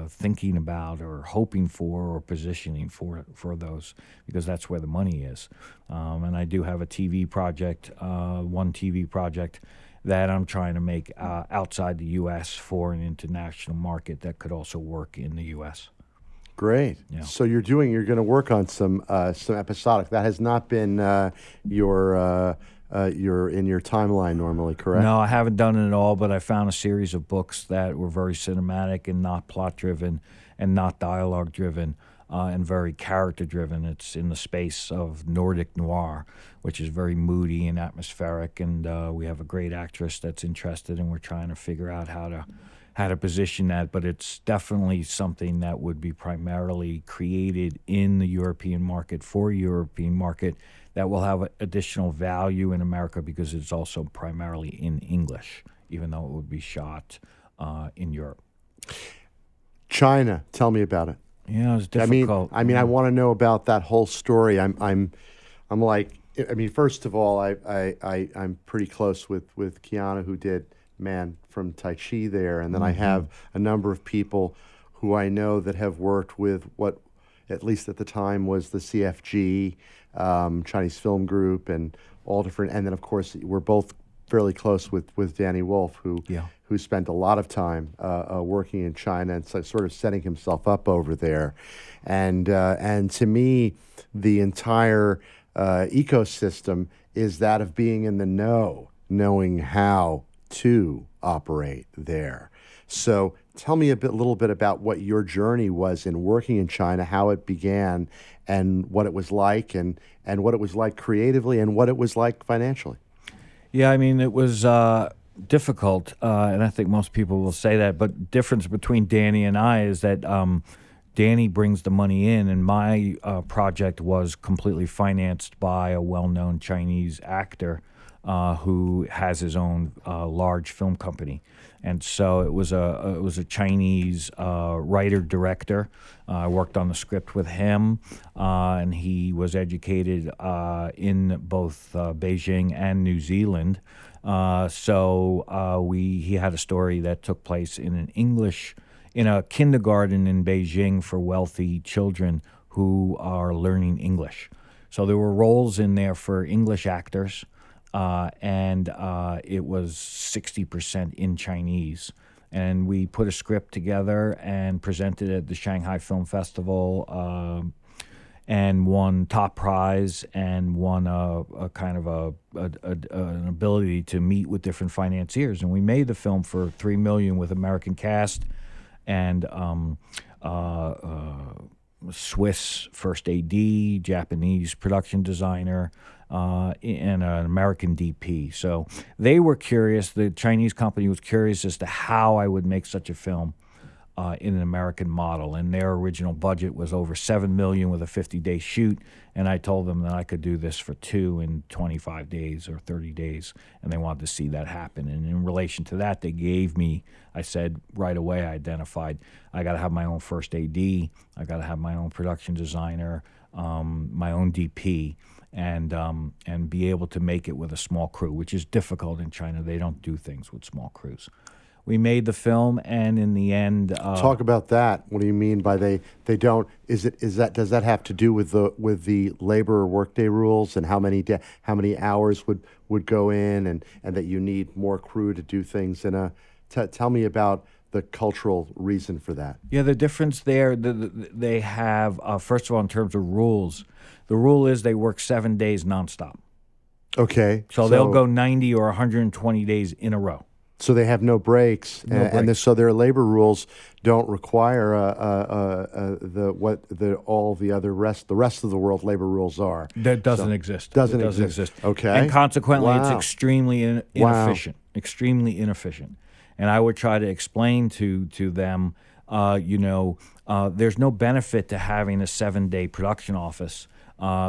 thinking about or hoping for or positioning for those, because that's where the money is. And I do have a TV project, one TV project that I'm trying to make outside the U.S. for an international market that could also work in the U.S. Great. Yeah. So you're going to work on some episodic. That has not been your in your timeline normally, correct? No, I haven't done it at all, but I found a series of books that were very cinematic and not plot-driven and not dialogue-driven and very character-driven. It's in the space of Nordic noir, which is very moody and atmospheric, and we have a great actress that's interested, and we're trying to figure out how to position that, but it's definitely something that would be primarily created in the European market for European market that will have additional value in America because it's also primarily in English, even though it would be shot in Europe. China, tell me about it. Yeah, it was difficult. I mean, I want to know about that whole story. I'm like, first of all, I'm pretty close with Keanu, who did Man from Tai Chi there, and then I have a number of people who I know that have worked with what, at least at the time, was the CFG, Chinese Film Group, and all different. And then, of course, we're both fairly close with Danny Wolf, who spent a lot of time working in China and sort of setting himself up over there. And to me, the entire ecosystem is that of being in the know, knowing how to operate there. So tell me a little bit about what your journey was in working in China, how it began, and what it was like, and what it was like creatively, and what it was like financially. Yeah, I mean, it was difficult, and I think most people will say that, but the difference between Danny and I is that Danny brings the money in, and my project was completely financed by a well-known Chinese actor who has his own large film company, and so it was a Chinese writer-director. I worked on the script with him, and he was educated in both Beijing and New Zealand. So he had a story that took place in a kindergarten in Beijing for wealthy children who are learning English. So there were roles in there for English actors. And it was 60% in Chinese, and we put a script together and presented it at the Shanghai Film Festival, and won top prize and won a kind of an ability to meet with different financiers. And we made the film for $3 million with American cast and Swiss first AD, Japanese production designer, and an American DP. So they were curious. The Chinese company was curious as to how I would make such a film in an American model, and their original budget was over $7 million with a 50-day shoot, and I told them that I could do this for 2 in 25 days or 30 days, and they wanted to see that happen. And in relation to that, they gave me, I said right away, I identified, I got to have my own first AD, I got to have my own production designer, my own DP, and be able to make it with a small crew, which is difficult in China. They don't do things with small crews. We made the film, and in the end, talk about that. What do you mean by they don't? Does that have to do with the labor or workday rules and how many hours would go in, and that you need more crew to do things in a? Tell me about the cultural reason for that. Yeah, the difference there, they have first of all in terms of rules, the rule is they work 7 days nonstop. Okay, so they'll go 90 or 120 days in a row. So they have no breaks, so their labor rules don't require the rest of the world labor rules are. That doesn't exist. Doesn't exist. Okay, and consequently, wow. It's extremely inefficient. Wow. Extremely inefficient. And I would try to explain to them, there's no benefit to having a 7-day production office.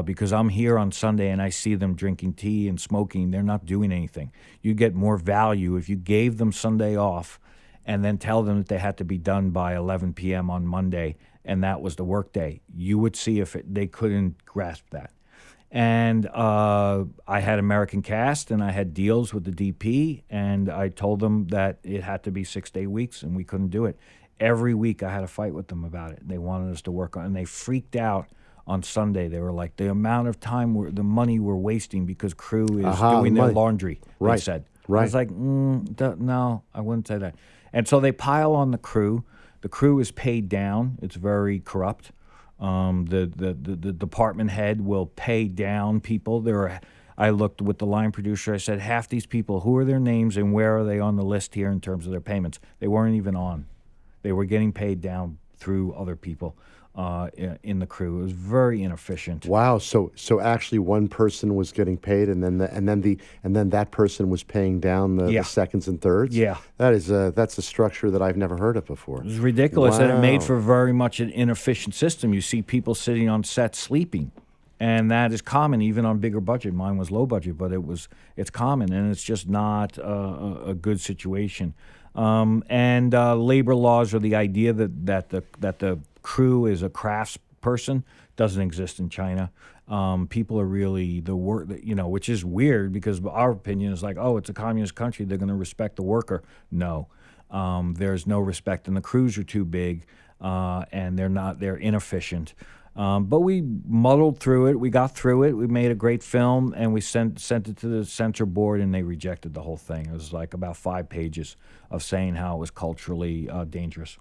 Because I'm here on Sunday and I see them drinking tea and smoking. They're not doing anything. You get more value if you gave them Sunday off and then tell them that they had to be done by 11 p.m. on Monday, and that was the work day. You would see if they couldn't grasp that. And I had American cast, and I had deals with the DP, and I told them that it had to be 6-day weeks, and we couldn't do it. Every week I had a fight with them about it. They wanted us to work on it, and they freaked out. On Sunday, they were like, the amount of time, the money we're wasting because crew is doing their laundry, they said. Right. I was like, no, I wouldn't say that. And so they pile on the crew. The crew is paid down. It's very corrupt. The department head will pay down people. I looked with the line producer. I said, half these people, who are their names and where are they on the list here in terms of their payments? They weren't even on. They were getting paid down through other people. In the crew. It was very inefficient. Wow. So actually one person was getting paid and then that person was paying down the seconds and thirds? Yeah. That's a structure that I've never heard of before. It was ridiculous. Wow. And it made for very much an inefficient system. You see people sitting on set sleeping. And that is common even on bigger budget. Mine was low budget, but it's common, and it's just not a good situation. And labor laws, or the idea that the crew is a crafts person, doesn't exist in China. People are really the work, which is weird because our opinion is like, oh, it's a communist country, they're going to respect the worker. No, there's no respect, and the crews are too big, and they're inefficient. But we muddled through it. We got through it. We made a great film, and we sent it to the censor board, and they rejected the whole thing. It was like about 5 pages of saying how it was culturally dangerous.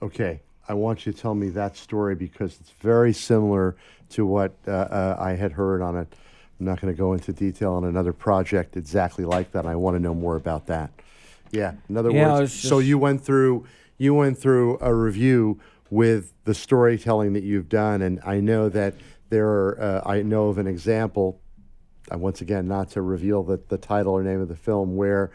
Okay. I want you to tell me that story because it's very similar to what I had heard on it. I'm not going to go into detail on another project exactly like that. I want to know more about that. Yeah. In other words, so you went through a review with the storytelling that you've done, and I know that I know of an example. Once again, not to reveal the title or name of the film, where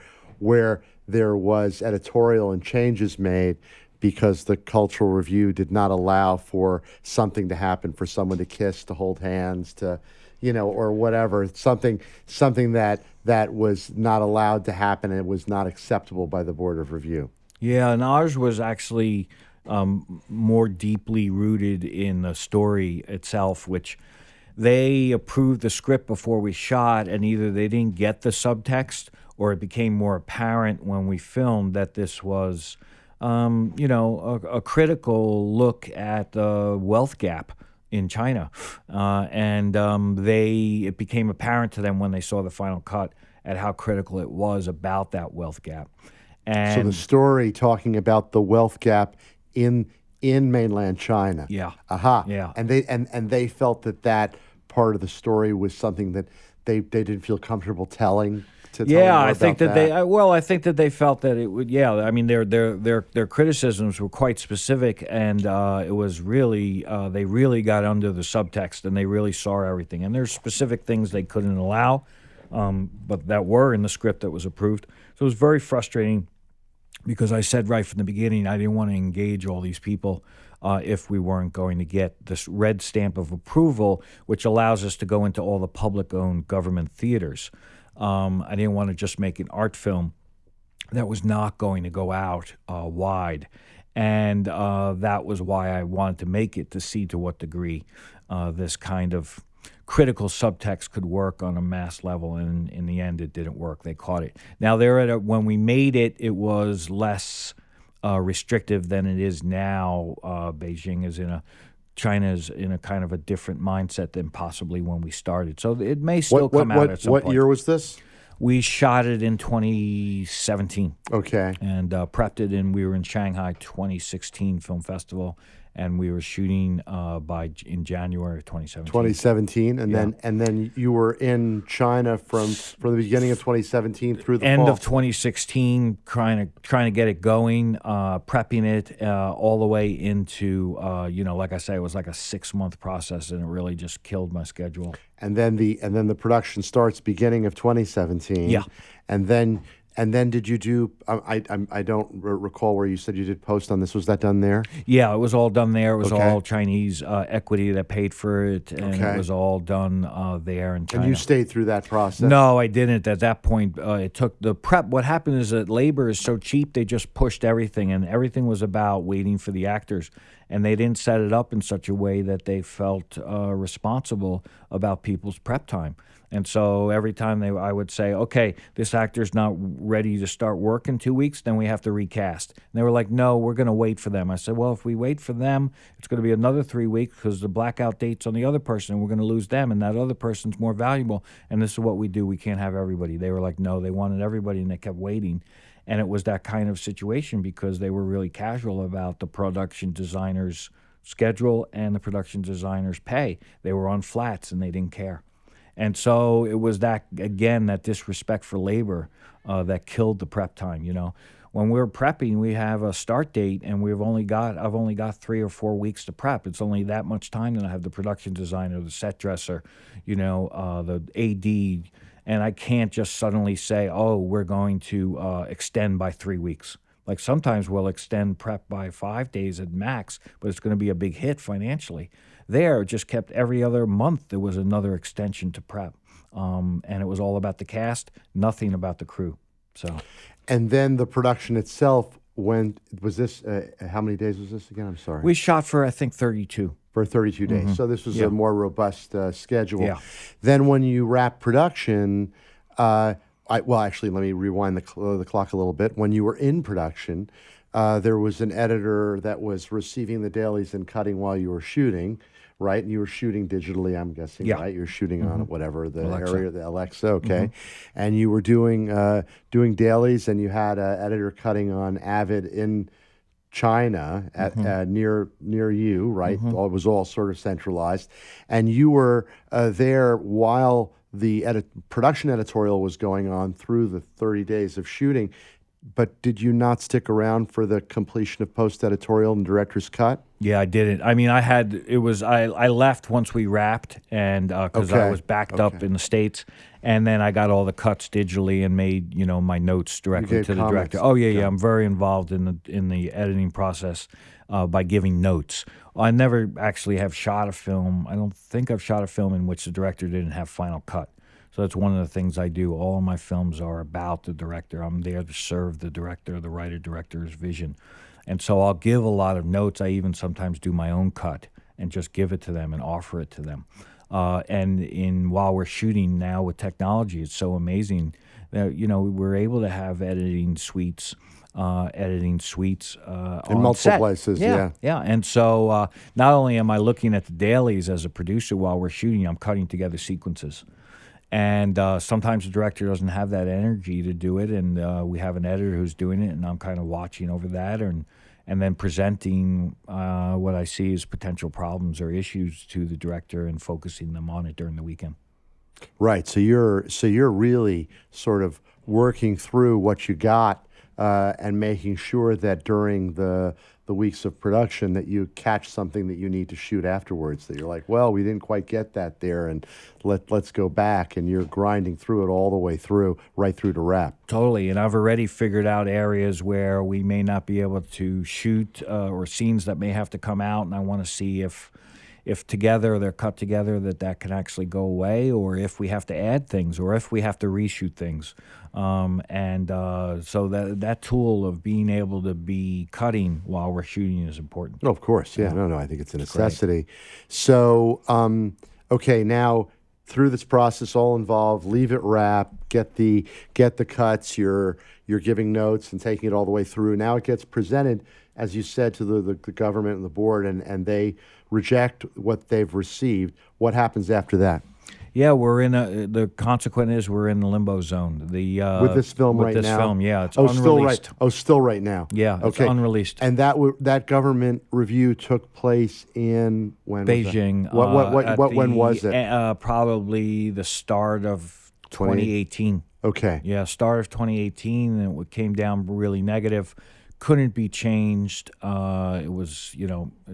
there was editorial and changes made because the cultural review did not allow for something to happen, for someone to kiss, to hold hands, to, or whatever, something that was not allowed to happen and was not acceptable by the Board of Review. Yeah, and ours was actually more deeply rooted in the story itself, which they approved the script before we shot, and either they didn't get the subtext or it became more apparent when we filmed that this was a critical look at the wealth gap in China. It became apparent to them when they saw the final cut at how critical it was about that wealth gap. So And the story talking about the wealth gap in mainland China. yeah, Aha. yeah. And they felt that part of the story was something that they didn't feel comfortable telling. Yeah, more I think about that I think that they felt that it would. Yeah, I mean, their criticisms were quite specific, and it was really they really got under the subtext, and they really saw everything. And there's specific things they couldn't allow, but that were in the script that was approved. So it was very frustrating because I said right from the beginning I didn't want to engage all these people if we weren't going to get this red stamp of approval, which allows us to go into all the public-owned government theaters. I didn't want to just make an art film that was not going to go out wide. And that was why I wanted to make it, to see to what degree this kind of critical subtext could work on a mass level. And in the end, it didn't work. They caught it. Now, when we made it, it was less restrictive than it is now. Beijing is China's in a kind of a different mindset than possibly when we started. So it may still come out at some point. What year was this? We shot it in 2017. Okay. And prepped it, and we were in Shanghai 2016 Film Festival, and we were shooting in January of 2017. 2017, and then you were in China from the beginning of 2017 through the End fall. of 2016, trying to get it going, prepping it all the way into like I say, it was like a 6-month process, and it really just killed my schedule. And then the production starts beginning of 2017. Yeah. And then did you do? I don't recall where you said you did post on this. Was that done there? Yeah, it was all done there. It was Okay. all Chinese equity that paid for it, and Okay. it was all done there in China. And you stayed through that process? No, I didn't. At that point, it took the prep. What happened is that labor is so cheap, they just pushed everything, and everything was about waiting for the actors. And they didn't set it up in such a way that they felt responsible about people's prep time. And so every time I would say, okay, this actor's not ready to start work in 2 weeks, then we have to recast. And they were like, no, we're going to wait for them. I said, well, if we wait for them, it's going to be another 3 weeks because the blackout date's on the other person, and we're going to lose them, and that other person's more valuable. And this is what we do. We can't have everybody. They were like, no, they wanted everybody, and they kept waiting. And it was that kind of situation because they were really casual about the production designer's schedule and the production designer's pay. They were on flats, and they didn't care. And so it was that, again, that disrespect for labor that killed the prep time. When we're prepping, we have a start date, and I've only got 3 or 4 weeks to prep. It's only that much time that I have the production designer, the set dresser, the AD, and I can't just suddenly say, oh, we're going to extend by 3 weeks. Like sometimes we'll extend prep by 5 days at max, but it's going to be a big hit financially. There, it just kept every other month there was another extension to prep. And it was all about the cast, nothing about the crew. So, And then the production itself, was this, how many days was this again? I'm sorry. we shot for, I think, 32. For 32 days. So this was Yeah. a more robust schedule. Yeah. Then when you wrap production, actually, let me rewind the clock a little bit. When you were in production, there was an editor that was receiving the dailies and cutting while you were shooting, right? And you were shooting digitally, I'm guessing, Yeah. right? You were shooting on whatever the Alexa. area, the Alexa, okay. And you were doing dailies, and you had an editor cutting on Avid in China at near you, right? It was all sort of centralized, and you were there while the production editorial was going on through the 30 days of shooting. But did you not stick around for the completion of post-editorial and director's cut? Yeah, I didn't. I mean, I left once we wrapped, and because I Okay. was backed up in the States, and then I got all the cuts digitally and made my notes directly gave to the comments. director. Oh yeah. I'm very involved in the editing process by giving notes. I never actually have shot a film. I don't think I've shot a film in which the director didn't have final cut. So that's one of the things I do. All of my films are about the director. I'm there to serve the director, the writer-director's vision. And so I'll give a lot of notes. I even sometimes do my own cut and just give it to them and offer it to them. While we're shooting now with technology, it's so amazing that, we're able to have editing suites on multiple set. places, yeah. Yeah, and so not only am I looking at the dailies as a producer while we're shooting, I'm cutting together sequences. And sometimes the director doesn't have that energy to do it, and we have an editor who's doing it, and I'm kind of watching over that, and then presenting what I see as potential problems or issues to the director and focusing them on it during the weekend. Right. So you're really sort of working through what you got and making sure that during the weeks of production that you catch something that you need to shoot afterwards, that you're like, well, we didn't quite get that there, and let's go back, and you're grinding through it all the way through, right through to wrap. Totally, and I've already figured out areas where we may not be able to shoot or scenes that may have to come out, and I want to see if together they're cut together that can actually go away, or if we have to add things, or if we have to reshoot things. So that tool of being able to be cutting while we're shooting is important. Oh, of course, yeah. No, I think it's a necessity. So, okay, now through this process, all involved, leave it wrap, get the cuts. You're giving notes and taking it all the way through. Now it gets presented, as you said, to the government and the board, and they reject what they've received. What happens after that? Yeah, the consequence is we're in the limbo zone. With this film right now? With this film, yeah, it's unreleased. unreleased. Still right now. Yeah, okay. It's unreleased. And that government review took place in when? Beijing. When was it? Probably the start of 2018. Okay. Yeah, start of 2018, and it came down really negative. Couldn't be changed. It was,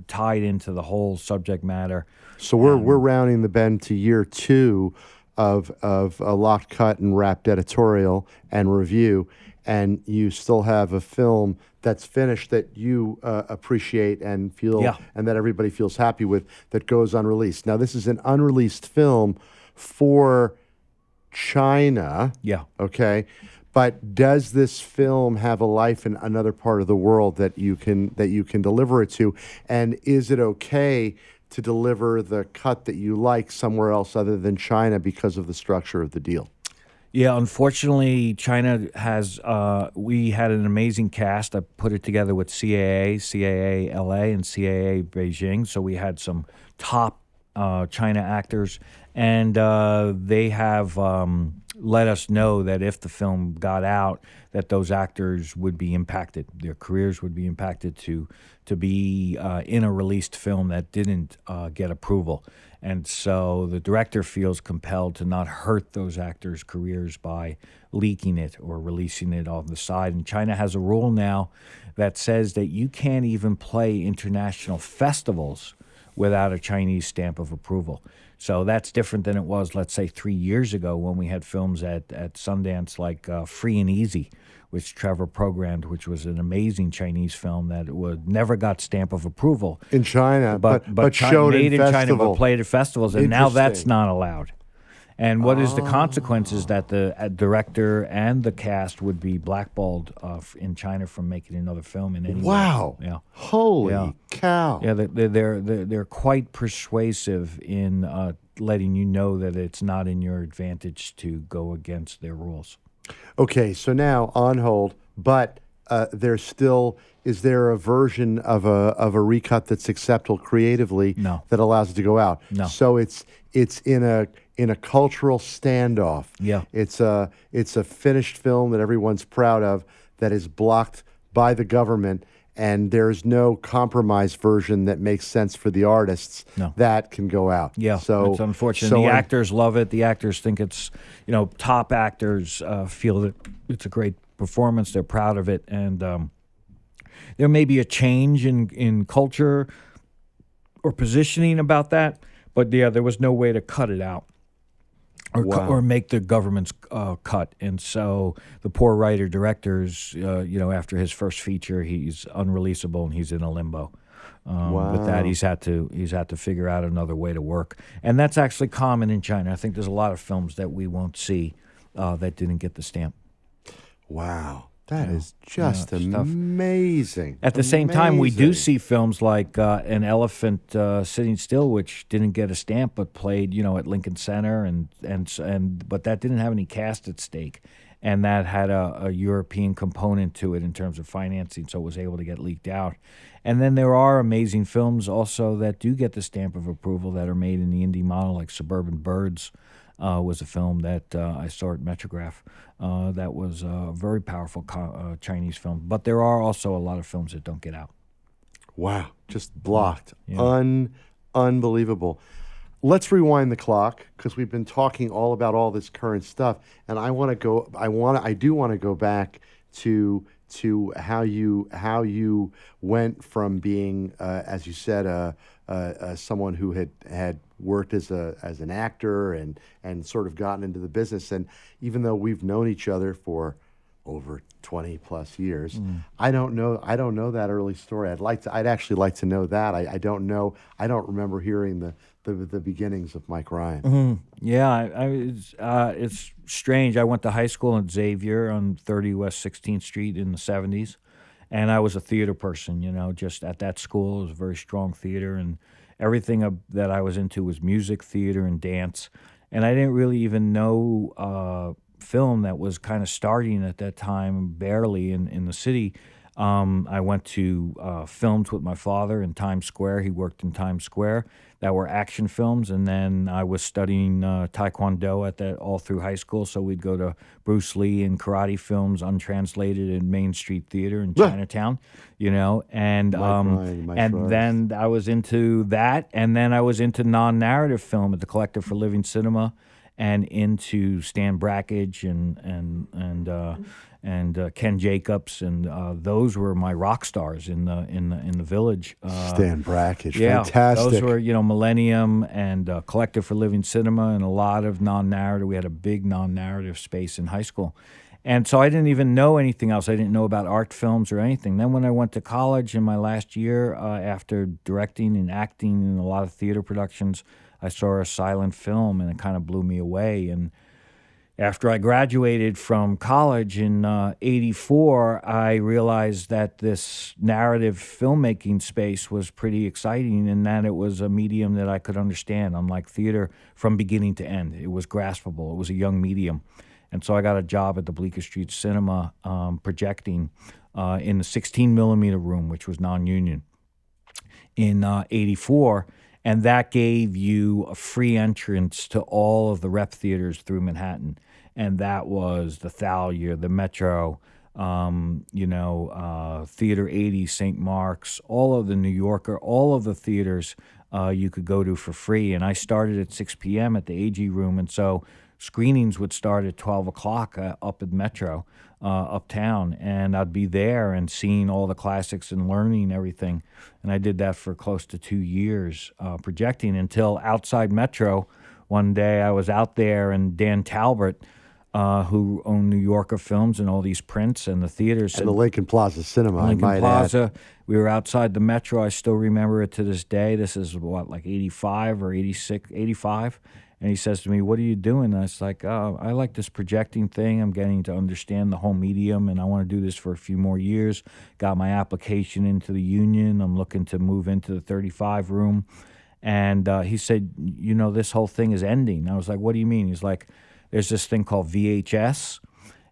tied into the whole subject matter. So we're rounding the bend to year 2 of a locked, cut, and wrapped editorial and review, and you still have a film that's finished that you appreciate and feel, and that everybody feels happy with, that goes unreleased. Now, this is an unreleased film for China. Yeah. Okay. But does this film have a life in another part of the world that you can deliver it to? And is it okay to deliver the cut that you like somewhere else other than China because of the structure of the deal? Yeah, unfortunately, China has. We had an amazing cast. I put it together with CAA LA, and CAA Beijing. So we had some top China actors, and they have let us know that if the film got out, that those actors would be impacted. Their careers would be impacted to be in a released film that didn't get approval. And so the director feels compelled to not hurt those actors' careers by leaking it or releasing it on the side. And China has a rule now that says that you can't even play international festivals without a Chinese stamp of approval. So that's different than it was, let's say, 3 years ago when we had films at Sundance like Free and Easy, which Trevor programmed, which was an amazing Chinese film that never got stamp of approval. In China, but showed made in China, festival. but played at festivals, and now that's not allowed. And what is the consequence is that the director and the cast would be blackballed in China from making another film in any way. Wow! Yeah. Holy cow! Yeah, they're quite persuasive in letting you know that it's not in your advantage to go against their rules. Okay, so now on hold, but there's still. Is there a version of a recut that's acceptable creatively? No. That allows it to go out? No. So it's in a cultural standoff. Yeah. It's a finished film that everyone's proud of that is blocked by the government, and there's no compromise version that makes sense for the artists. No. That can go out. Yeah, so it's unfortunate. So the actors love it. The actors think it's, top actors feel that it's a great performance. They're proud of it, and there may be a change in culture or positioning about that, but yeah, there was no way to cut it out or make the government's cut. And so the poor writer-directors, after his first feature, he's unreleasable and he's in a limbo. With that, he's had to figure out another way to work. And that's actually common in China. I think there's a lot of films that we won't see that didn't get the stamp. Wow. That is just amazing. At the same time, we do see films like An Elephant Sitting Still, which didn't get a stamp but played, at Lincoln Center, and but that didn't have any cast at stake. and that had a European component to it in terms of financing, so it was able to get leaked out. And then there are amazing films also that do get the stamp of approval that are made in the indie model, like Suburban Birds was a film that I saw at Metrograph. That was a very powerful Chinese film. But there are also a lot of films that don't get out. Wow, just blocked. Yeah. Unbelievable. Let's rewind the clock because we've been talking all about all this current stuff, and I do want to go back to how you went from being, as you said, someone who had worked as an actor and sort of gotten into the business. And even though we've known each other for over 20 plus years, I don't know that early story. I'd actually like to know that. I don't know. I don't remember hearing the beginnings of Mike Ryan. Yeah, it's strange. I went to high school in Xavier on 30 West 16th Street in the 70s, and I was a theater person, just at that school. It was a very strong theater, and everything that I was into was music, theater, and dance. And I didn't really even know film that was kind of starting at that time, barely in the city. I went to films with my father in Times Square. He worked in Times Square that were action films, and then I was studying Taekwondo at that all through high school. So we'd go to Bruce Lee and karate films, untranslated in Main Street Theater in Chinatown, and then I was into that, and then I was into non-narrative film at the Collective for Living Cinema, and into Stan Brakhage and Ken Jacobs, and those were my rock stars in the village. Stan Brakhage, yeah, fantastic. Those were Millennium and Collective for Living Cinema, and a lot of non-narrative. We had a big non-narrative space in high school, and so I didn't even know anything else. I didn't know about art films or anything. Then when I went to college in my last year, after directing and acting in a lot of theater productions, I saw a silent film, and it kind of blew me away. And after I graduated from college in '84, I realized that this narrative filmmaking space was pretty exciting, and that it was a medium that I could understand, unlike theater from beginning to end. It was graspable. It was a young medium. And so I got a job at the Bleecker Street Cinema projecting in the 16-millimeter room, which was non-union, in '84. And that gave you a free entrance to all of the rep theaters through Manhattan. And that was the Thalia, the Metro, Theater 80, St. Mark's, all of the New Yorker, all of the theaters you could go to for free. And I started at 6 p.m. at the AG room. And so screenings would start at 12 o'clock up at Metro, uptown. And I'd be there and seeing all the classics and learning everything. And I did that for close to 2 years, projecting, until outside Metro. One day I was out there, and Dan Talbot, who owned New Yorker Films and all these prints and the theaters. And the Lincoln Plaza Cinema, Lincoln I might Plaza. add. We were outside the Metro. I still remember it to this day. This is, like 85 or 86, 85. And he says to me, "What are you doing?" And I was like, "Oh, I like this projecting thing. I'm getting to understand the whole medium, and I want to do this for a few more years. Got my application into the union. I'm looking to move into the 35 room." And he said, "This whole thing is ending." I was like, "What do you mean?" He's like, "There's this thing called VHS,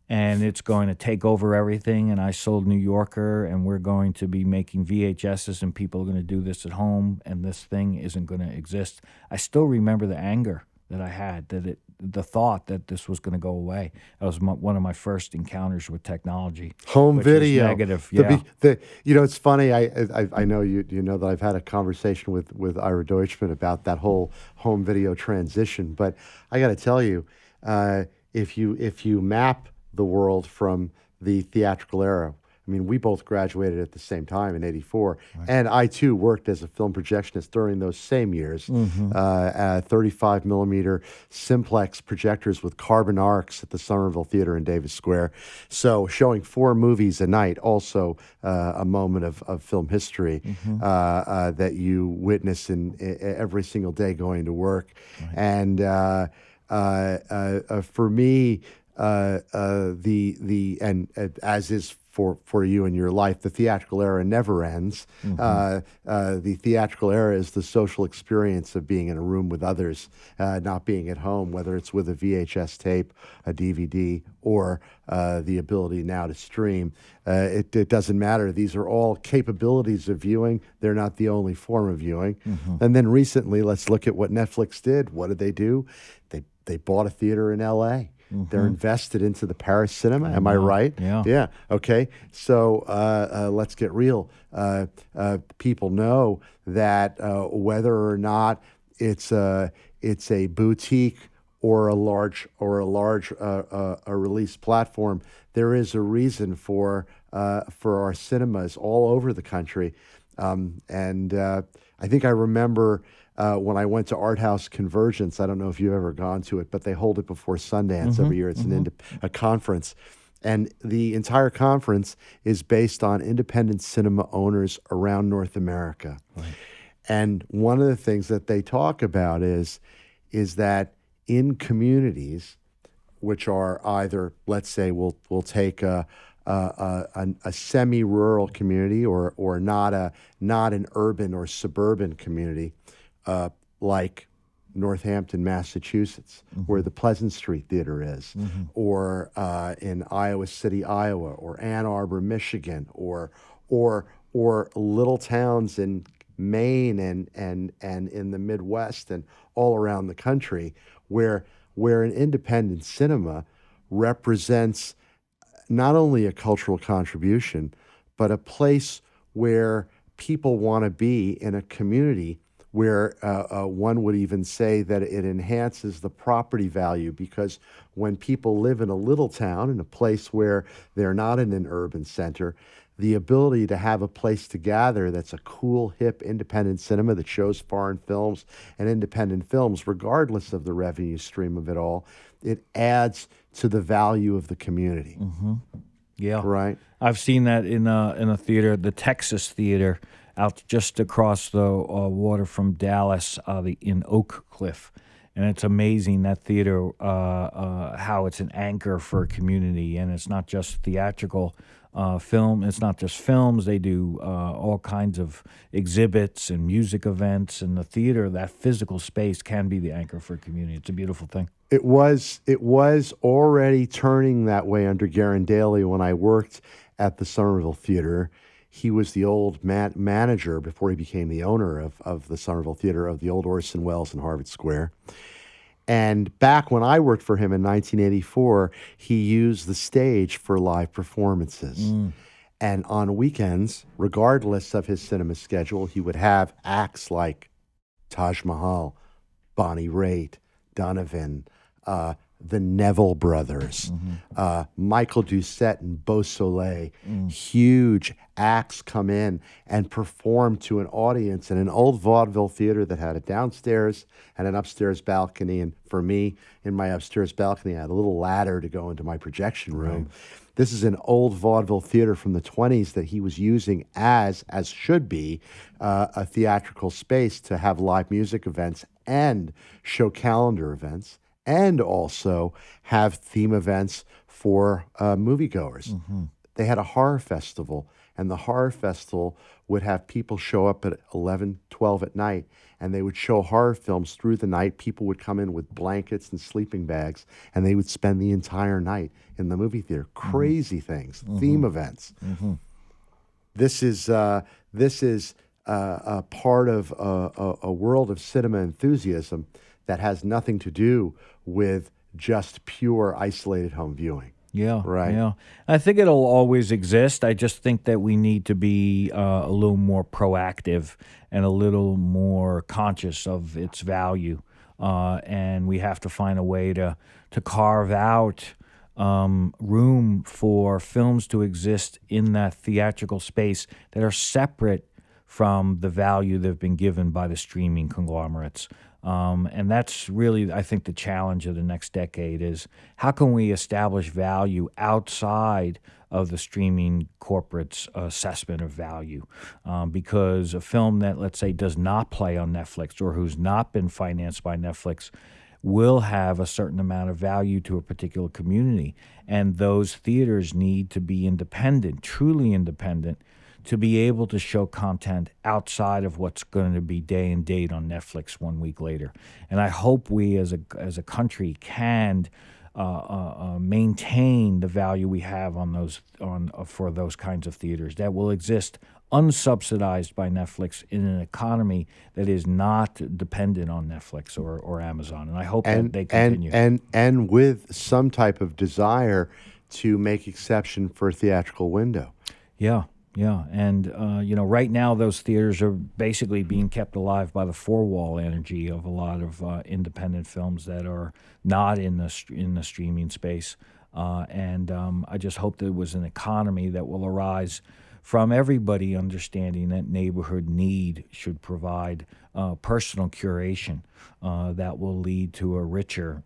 and it's going to take over everything. And I sold New Yorker, and we're going to be making VHSs, and people are going to do this at home, and this thing isn't going to exist." I still remember the anger that I had, the thought that this was going to go away. That was one of my first encounters with technology. Home which video. was negative, yeah. It's funny. I know you know that I've had a conversation with Ira Deutschman about that whole home video transition. But I got to tell you, if you map the world from the theatrical era. I mean, we both graduated at the same time in '84, right. And I too worked as a film projectionist during those same years. 35 millimeter simplex projectors with carbon arcs at the Somerville Theater in Davis Square. So showing 4 movies a night, also a moment of film history that you witness in every single day going to work. Right. And for me, as is for you in your life. The theatrical era never ends. The theatrical era is the social experience of being in a room with others, not being at home, whether it's with a VHS tape, a DVD, or the ability now to stream. It doesn't matter. These are all capabilities of viewing. They're not the only form of viewing. And then recently, let's look at what Netflix did. What did they do? They bought a theater in L.A. They're invested into the Paris cinema. Am I right? Yeah. Yeah. Okay. So let's get real. People know that whether or not it's a boutique or a large release platform, there is a reason for our cinemas all over the country. And I think I remember when I went to Art House Convergence. I don't know if you've ever gone to it, but they hold it before Sundance every year. It's a conference. And the entire conference is based on independent cinema owners around North America. Right. And one of the things that they talk about is that in communities, which are either, let's say, we'll take a semi-rural community or not an urban or suburban community, like Northampton, Massachusetts, where the Pleasant Street Theater is, or in Iowa City, Iowa, or Ann Arbor, Michigan, or little towns in Maine and in the Midwest and all around the country, where an independent cinema represents not only a cultural contribution, but a place where people want to be in a community where one would even say that it enhances the property value, because when people live in a little town, in a place where they're not in an urban center, the ability to have a place to gather that's a cool, hip, independent cinema that shows foreign films and independent films, regardless of the revenue stream of it all, it adds to the value of the community. Yeah. Right? I've seen that in a theater, the Texas Theater, out just across the water from Dallas, in Oak Cliff. And it's amazing, that theater, how it's an anchor for a community. And it's not just theatrical film. It's not just films. They do all kinds of exhibits and music events. And the theater, that physical space, can be the anchor for a community. It's a beautiful thing. It was already turning that way under Garen Daly when I worked at the Somerville Theater. He was the old manager before he became the owner of the Somerville Theater, of the old Orson Welles in Harvard Square. And back when I worked for him in 1984, he used the stage for live performances. And on weekends, regardless of his cinema schedule, he would have acts like Taj Mahal, Bonnie Raitt, Donovan, the Neville Brothers, Michael Doucette and Beausoleil. Huge acts come in and perform to an audience in an old vaudeville theater that had a downstairs and an upstairs balcony. And for me, in my upstairs balcony, I had a little ladder to go into my projection room. This is an old vaudeville theater from the 20s that he was using as should be, a theatrical space to have live music events and show calendar events, and also have theme events for moviegoers. They had a horror festival, and the horror festival would have people show up at 11, 12 at night, and they would show horror films through the night. People would come in with blankets and sleeping bags, and they would spend the entire night in the movie theater. Crazy things, theme events. This is a part of a world of cinema enthusiasm that has nothing to do with just pure isolated home viewing. Yeah, Right. Yeah, I think it'll always exist. I just think that we need to be a little more proactive and a little more conscious of its value, and we have to find a way to carve out room for films to exist in that theatrical space that are separate from the value they've been given by the streaming conglomerates. And that's really, I think, the challenge of the next decade is how can we establish value outside of the streaming corporate's assessment of value? Because a film that, let's say, does not play on Netflix or who's not been financed by Netflix will have a certain amount of value to a particular community. And those theaters need to be independent, truly independent, to be able to show content outside of what's going to be day and date on Netflix 1 week later. And I hope we as a country can maintain the value we have on those for those kinds of theaters that will exist unsubsidized by Netflix in an economy that is not dependent on Netflix or Amazon. And I hope that they continue. And with some type of desire to make exception for a theatrical window. Yeah. Yeah, and right now those theaters are basically being kept alive by the four-wall energy of a lot of independent films that are not in the streaming space, and I just hope there was an economy that will arise from everybody understanding that neighborhood need should provide personal curation that will lead to a richer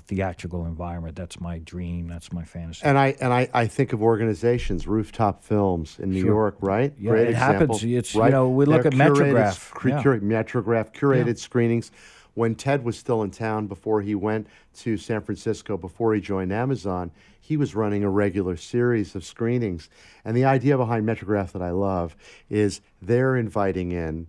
theatrical environment. That's my dream. That's my fantasy. And I think of organizations, Rooftop Films in New York, right? Yeah, Great it example, happens. It's right? we look at Metrograph. Metrograph curated screenings. When Ted was still in town before he went to San Francisco, before he joined Amazon, he was running a regular series of screenings. And the idea behind Metrograph that I love is they're inviting in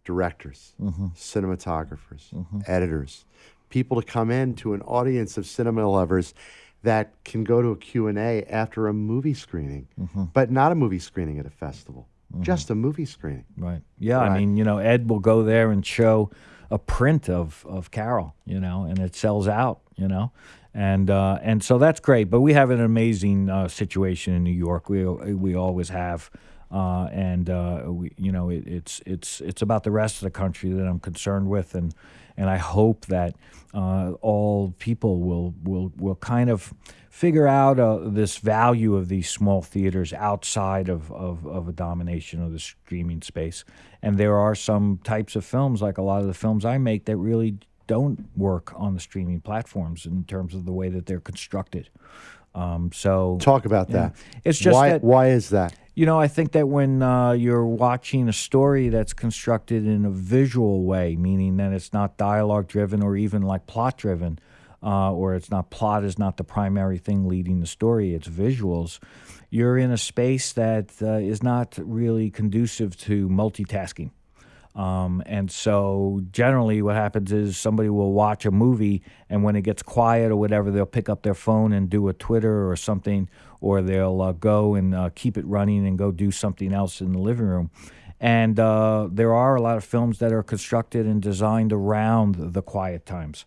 directors, cinematographers, editors, people to come in to an audience of cinema lovers that can go to a Q&A after a movie screening, but not a movie screening at a festival, just a movie screening. Right. Yeah, right. I mean, Ed will go there and show a print of Carol, and it sells out, and so that's great. But we have an amazing situation in New York. We always have, it's about the rest of the country that I'm concerned with, and I hope that all people will kind of figure out this value of these small theaters outside of a domination of the streaming space. And there are some types of films, like a lot of the films I make, that really don't work on the streaming platforms in terms of the way that they're constructed. So talk about that. It's just why is that? I think that when you're watching a story that's constructed in a visual way, meaning that it's not dialogue-driven or even like plot-driven, or plot is not the primary thing leading the story, it's visuals, you're in a space that is not really conducive to multitasking. And so generally what happens is somebody will watch a movie, and when it gets quiet or whatever, they'll pick up their phone and do a Twitter or something, or they'll go and keep it running and go do something else in the living room. And there are a lot of films that are constructed and designed around the quiet times,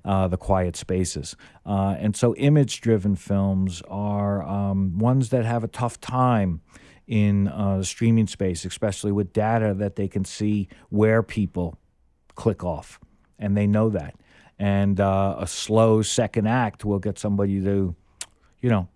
the quiet spaces. And so image-driven films are ones that have a tough time in the streaming space, especially with data that they can see where people click off, and they know that. And a slow second act will get somebody to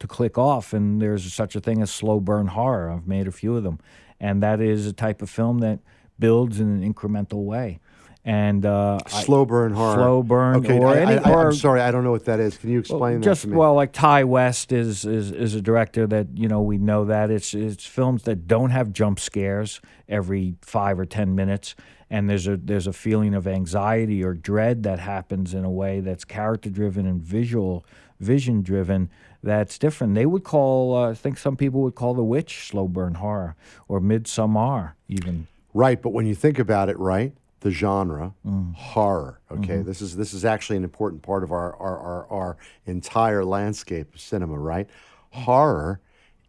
click off, and there's such a thing as slow burn horror. I've made a few of them, and that is a type of film that builds in an incremental way. And slow burn horror. Slow burn. Okay, I'm sorry, I don't know what that is. Can you explain that to me? Well, like Ty West is a director that we know that it's films that don't have jump scares every 5 or 10 minutes, and there's a feeling of anxiety or dread that happens in a way that's character driven and vision driven. That's different. They would call, I think some people would call The Witch slow burn horror, or Midsommar even. Right, but when you think about it, right, the genre, horror, okay? This is actually an important part of our entire landscape of cinema, right? Horror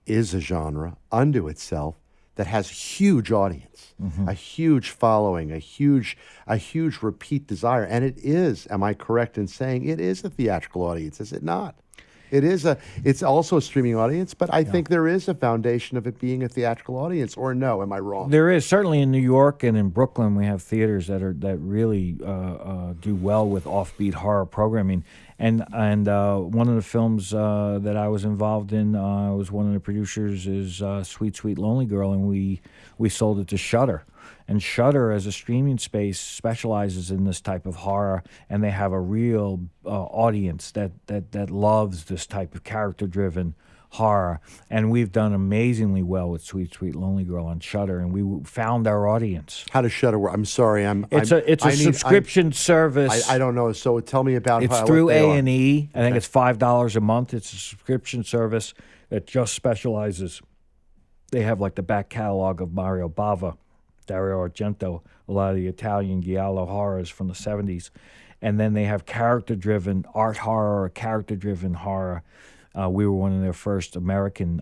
is a genre unto itself that has a huge audience, a huge following, a huge repeat desire. And it is, am I correct in saying, it is a theatrical audience, is it not? It's also a streaming audience, but I think there is a foundation of it being a theatrical audience, or no, am I wrong? There is. Certainly in New York and in Brooklyn, we have theaters that really do well with offbeat horror programming. And one of the films that I was involved in, I was one of the producers, is Sweet Sweet Lonely Girl, and we sold it to Shudder. And Shudder, as a streaming space, specializes in this type of horror, and they have a real audience that loves this type of character-driven horror, and we've done amazingly well with Sweet Sweet Lonely Girl on Shudder, and we found our audience. How does Shudder work? I'm sorry, It's a subscription service. I don't know. So tell me about It's how, through what they are. A&E. I think it's $5 a month. It's a subscription service that just specializes. They have like the back catalog of Mario Bava, Dario Argento, a lot of the Italian giallo horrors from the 70s. And then they have character-driven art horror or character-driven horror. We were one of their first American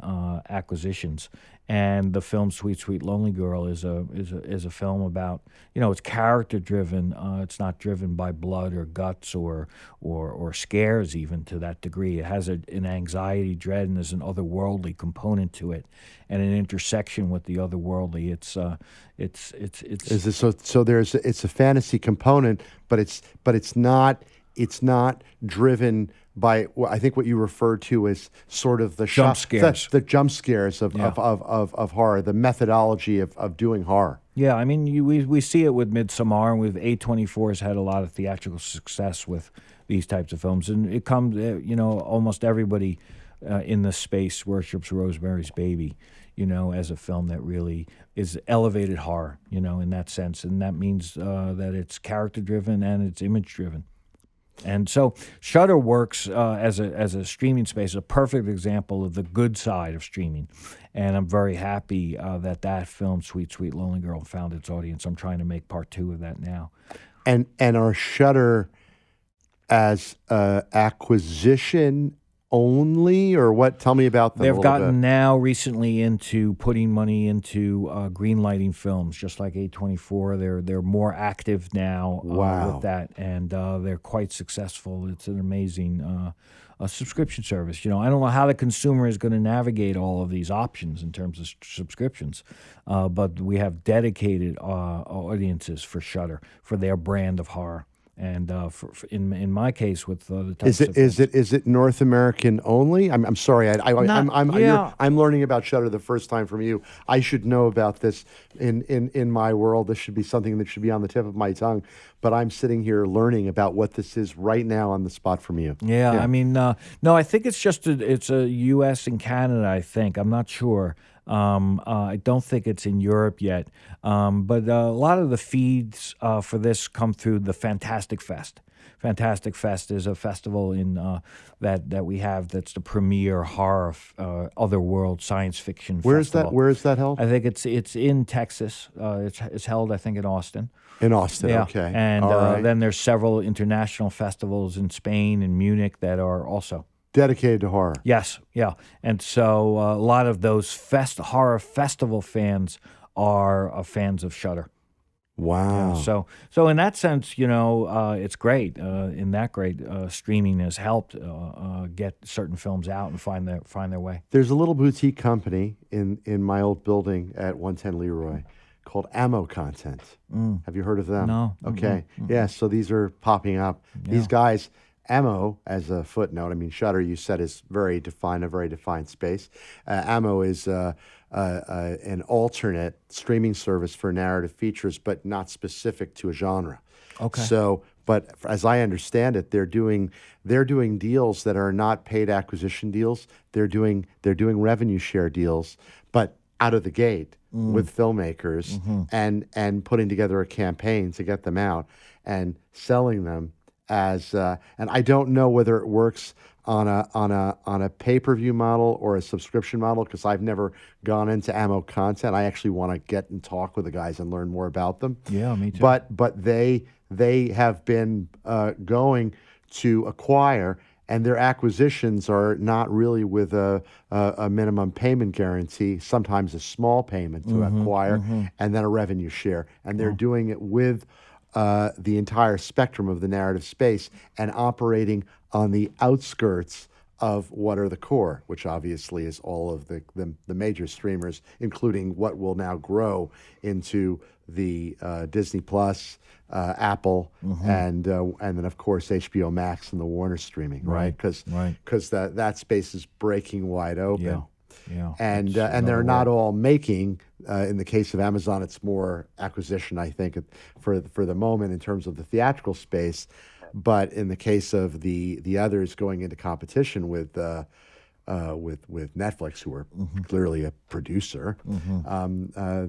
acquisitions. And the film Sweet Sweet Lonely Girl is a film about, it's character driven. It's not driven by blood or guts or scares even to that degree. It has an anxiety, dread, and there's an otherworldly component to it, and an intersection with the otherworldly. It's Is this so? It's a fantasy component, but it's not driven by, I think, what you referred to as sort of the Jump scares. the jump scares of horror, the methodology of doing horror. Yeah, I mean, we see it with Midsommar, and with A24 has had a lot of theatrical success with these types of films, and it comes, almost everybody in the space worships Rosemary's Baby, as a film that really is elevated horror, in that sense, and that means that it's character driven and it's image driven. And so Shudder works as a streaming space, a perfect example of the good side of streaming. And I'm very happy that film, Sweet Sweet Lonely Girl, found its audience. I'm trying to make part 2 of that now. And are Shudder as acquisition only, or what? Tell me about them. They've gotten now recently into putting money into greenlighting films, just like A24. They're more active now with that, and they're quite successful. It's an amazing subscription service. I don't know how the consumer is going to navigate all of these options in terms of subscriptions, but we have dedicated audiences for Shudder, for their brand of horror. And in my case, with the types of films. Is it North American only? I'm sorry. I'm learning about Shudder the first time from you. I should know about this in my world. This should be something that should be on the tip of my tongue. But I'm sitting here learning about what this is right now on the spot from you. Yeah. I mean, no, I think it's just it's a U.S. and Canada. I think I'm not sure. I don't think it's in Europe yet, but a lot of the feeds for this come through the Fantastic Fest. Fantastic Fest is a festival in that we have that's the premier horror otherworld science fiction festival. Where is that held? I think it's in Texas. It's held, I think, in Austin. In Austin, yeah. Okay. And all right. Then there's several international festivals in Spain and Munich that are also dedicated to horror. Yes, yeah. And so a lot of those horror festival fans are fans of Shudder. Wow. Yeah, so in that sense, it's great. Streaming has helped get certain films out and find their way. There's a little boutique company in my old building at 110 Leroy called Ammo Content. Have you heard of them? No. Okay. Yeah, so these are popping up. Yeah. These guys, Ammo, as a footnote, I mean, Shudder, you said, is a very defined space. Ammo is an alternate streaming service for narrative features, but not specific to a genre. Okay. So, but as I understand it, they're doing deals that are not paid acquisition deals. They're doing revenue share deals, but out of the gate with filmmakers and putting together a campaign to get them out and selling them as and I don't know whether it works on a pay-per-view model or a subscription model, because I've never gone into Ammo Content. I actually want to get and talk with the guys and learn more about them. Yeah, me too. But they have been going to acquire, and their acquisitions are not really with a minimum payment guarantee, sometimes a small payment to acquire, and then a revenue share. And they're doing it with the entire spectrum of the narrative space and operating on the outskirts of what are the core, which obviously is all of the major streamers, including what will now grow into the Disney Plus, Apple, and then of course HBO Max and the Warner streaming, right? Because that space is breaking wide open. Yeah. Yeah, and they're not all making. In the case of Amazon, it's more acquisition, I think, for the moment in terms of the theatrical space. But in the case of the others going into competition with with Netflix, who are clearly a producer.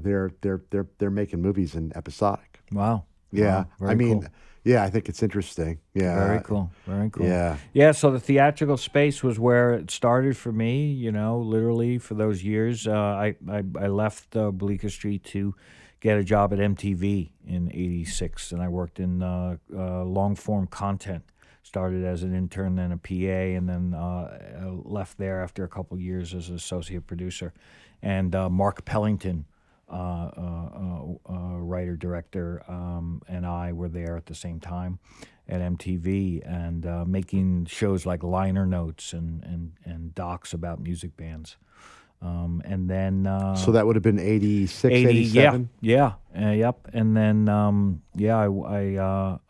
They're making movies in episodic. Wow. Yeah, Wow. Very I mean, cool. yeah, I think it's interesting. Yeah, Very cool. Very cool. Yeah. Yeah. So the theatrical space was where it started for me. Literally for those years. I left Bleecker Street to get a job at MTV in '86, and I worked in long form content. Started as an intern, then a PA, and then left there after a couple years as an associate producer. And Mark Pellington, writer director, and I were there at the same time at MTV, and making shows like liner notes and docs about music bands. And then So that would have been 86, 80, 87? yep. And then I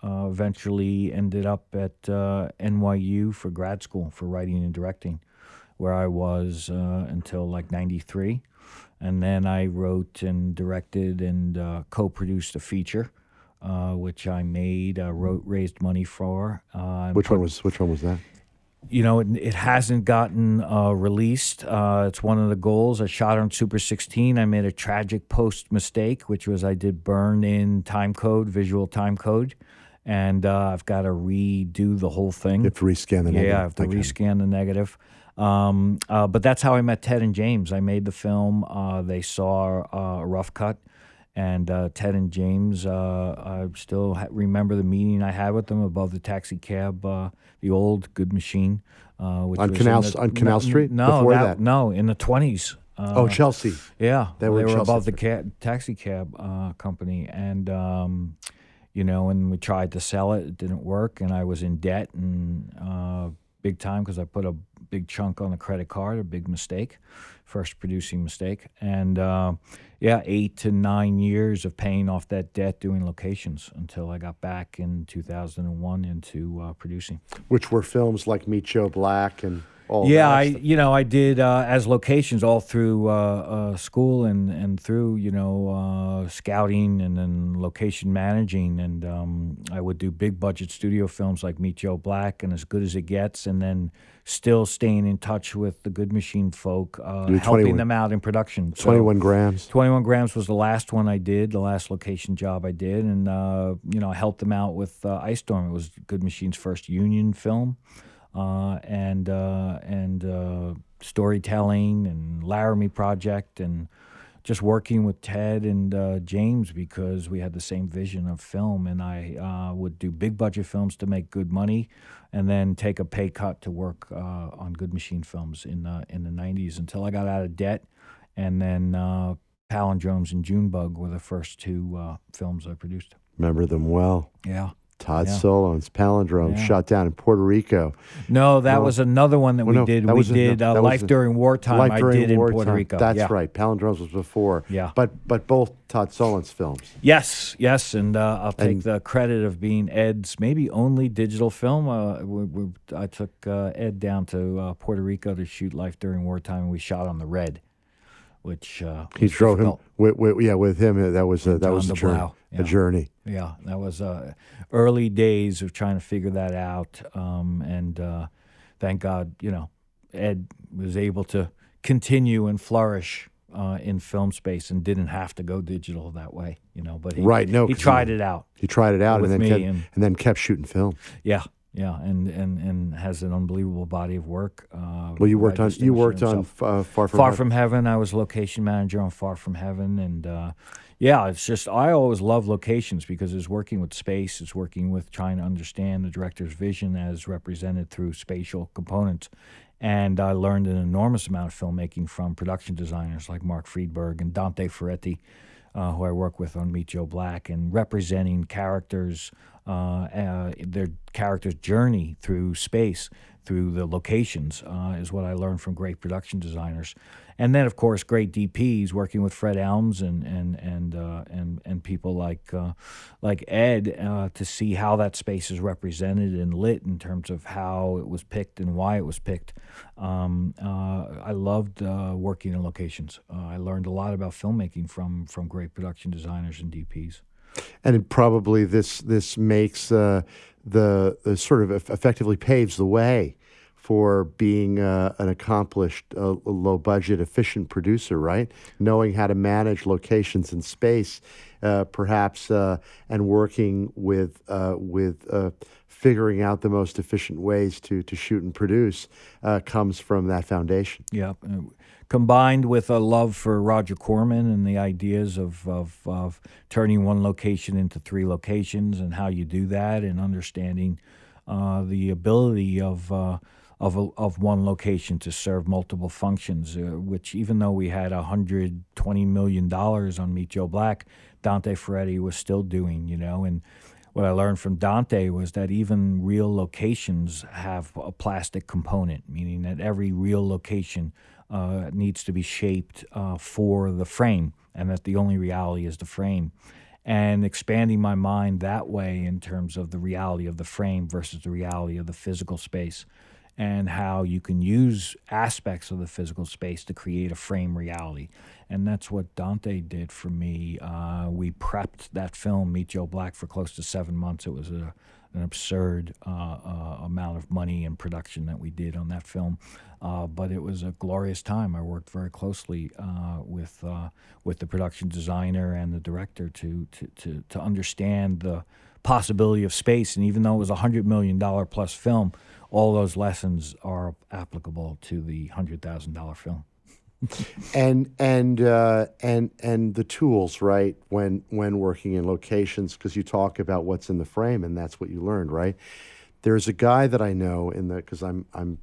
eventually ended up at NYU for grad school for writing and directing, where I was until like '93. And then I wrote and directed and co-produced a feature, which I made, raised money for. Which one was that? It hasn't gotten released. It's one of the goals. I shot on Super 16. I made a tragic post mistake, which was I did burn in visual time code, and I've got to redo the whole thing. You have to rescan the negative. Yeah, I have to rescan the negative. But that's how I met Ted and James. I made the film. They saw a rough cut. And Ted and James, I still remember the meeting I had with them above the taxi cab, the old Good Machine. Which on was Canal Street? No, Before that? No, in the 20s. Chelsea. Yeah, They were Chelsea above the taxi cab company. And, and we tried to sell it. It didn't work, and I was in debt and big time because I put a big chunk on the credit card, a big mistake, first producing mistake. And 8 to 9 years of paying off that debt doing locations until I got back in 2001 into producing. Which were films like Meet Joe Black and all Yeah, that I stuff. I did as locations all through school and through scouting and then location managing, and I would do big budget studio films like Meet Joe Black and As Good as It Gets, and then still staying in touch with the Good Machine folk, helping them out in production. 21 grams. 21 grams was the last one I did, the last location job I did, and I helped them out with Ice Storm. It was Good Machine's first union film. And storytelling and Laramie Project, and just working with Ted and James because we had the same vision of film, and I would do big budget films to make good money and then take a pay cut to work on Good Machine films in the 90s until I got out of debt, and then Palindromes and Junebug were the first two films I produced. Remember them well. Yeah. Todd Solondz, Palindrome, shot down in Puerto Rico. No, that was another one that we did. We did Life During Wartime. Life I During did in Wartime. Puerto Rico. That's right. Palindromes was before. Yeah. But both Todd Solondz films. Yes, and I'll take the credit of being Ed's maybe only digital film. I took Ed down to Puerto Rico to shoot Life During Wartime, and we shot on the Red, which he drove difficult. him with him. That was a journey. Yeah. A journey. Yeah, that was early days of trying to figure that out, and thank God, Ed was able to continue and flourish in film space and didn't have to go digital that way, But he tried it out. He tried it out with and me, and then kept shooting film. Yeah, and has an unbelievable body of work. Well, you worked on Far From Heaven. I was location manager on Far From Heaven, and it's just I always love locations because it's working with space. It's working with trying to understand the director's vision as represented through spatial components. And I learned an enormous amount of filmmaking from production designers like Mark Friedberg and Dante Ferretti, who I work with on Meet Joe Black, and representing characters, their character's journey through space, through the locations, is what I learned from great production designers. And then, of course, great DPs, working with Fred Elms and people like Ed, to see how that space is represented and lit in terms of how it was picked and why it was picked. I loved working in locations. I learned a lot about filmmaking from great production designers and DPs. And probably this makes the sort of effectively paves the way for being an accomplished, low-budget, efficient producer, right? Knowing how to manage locations and space, perhaps, and working with figuring out the most efficient ways to shoot and produce comes from that foundation. Yeah. Combined with a love for Roger Corman and the ideas of turning one location into 3 locations and how you do that, and understanding the ability of one location to serve multiple functions, which, even though we had $120 million on Meet Joe Black, Dante Ferretti was still doing, and what I learned from Dante was that even real locations have a plastic component, meaning that every real location needs to be shaped for the frame, and that the only reality is the frame. And expanding my mind that way in terms of the reality of the frame versus the reality of the physical space, and how you can use aspects of the physical space to create a frame reality. And that's what Dante did for me. We prepped that film, Meet Joe Black, for close to 7 months. It was an absurd amount of money and production that we did on that film. But it was a glorious time. I worked very closely with the production designer and the director to understand the possibility of space. And even though it was a $100 million plus film, all those lessons are applicable to the $100,000 film. and the tools, right? When working in locations, because you talk about what's in the frame, and that's what you learned, right? There's a guy that I know because I'm an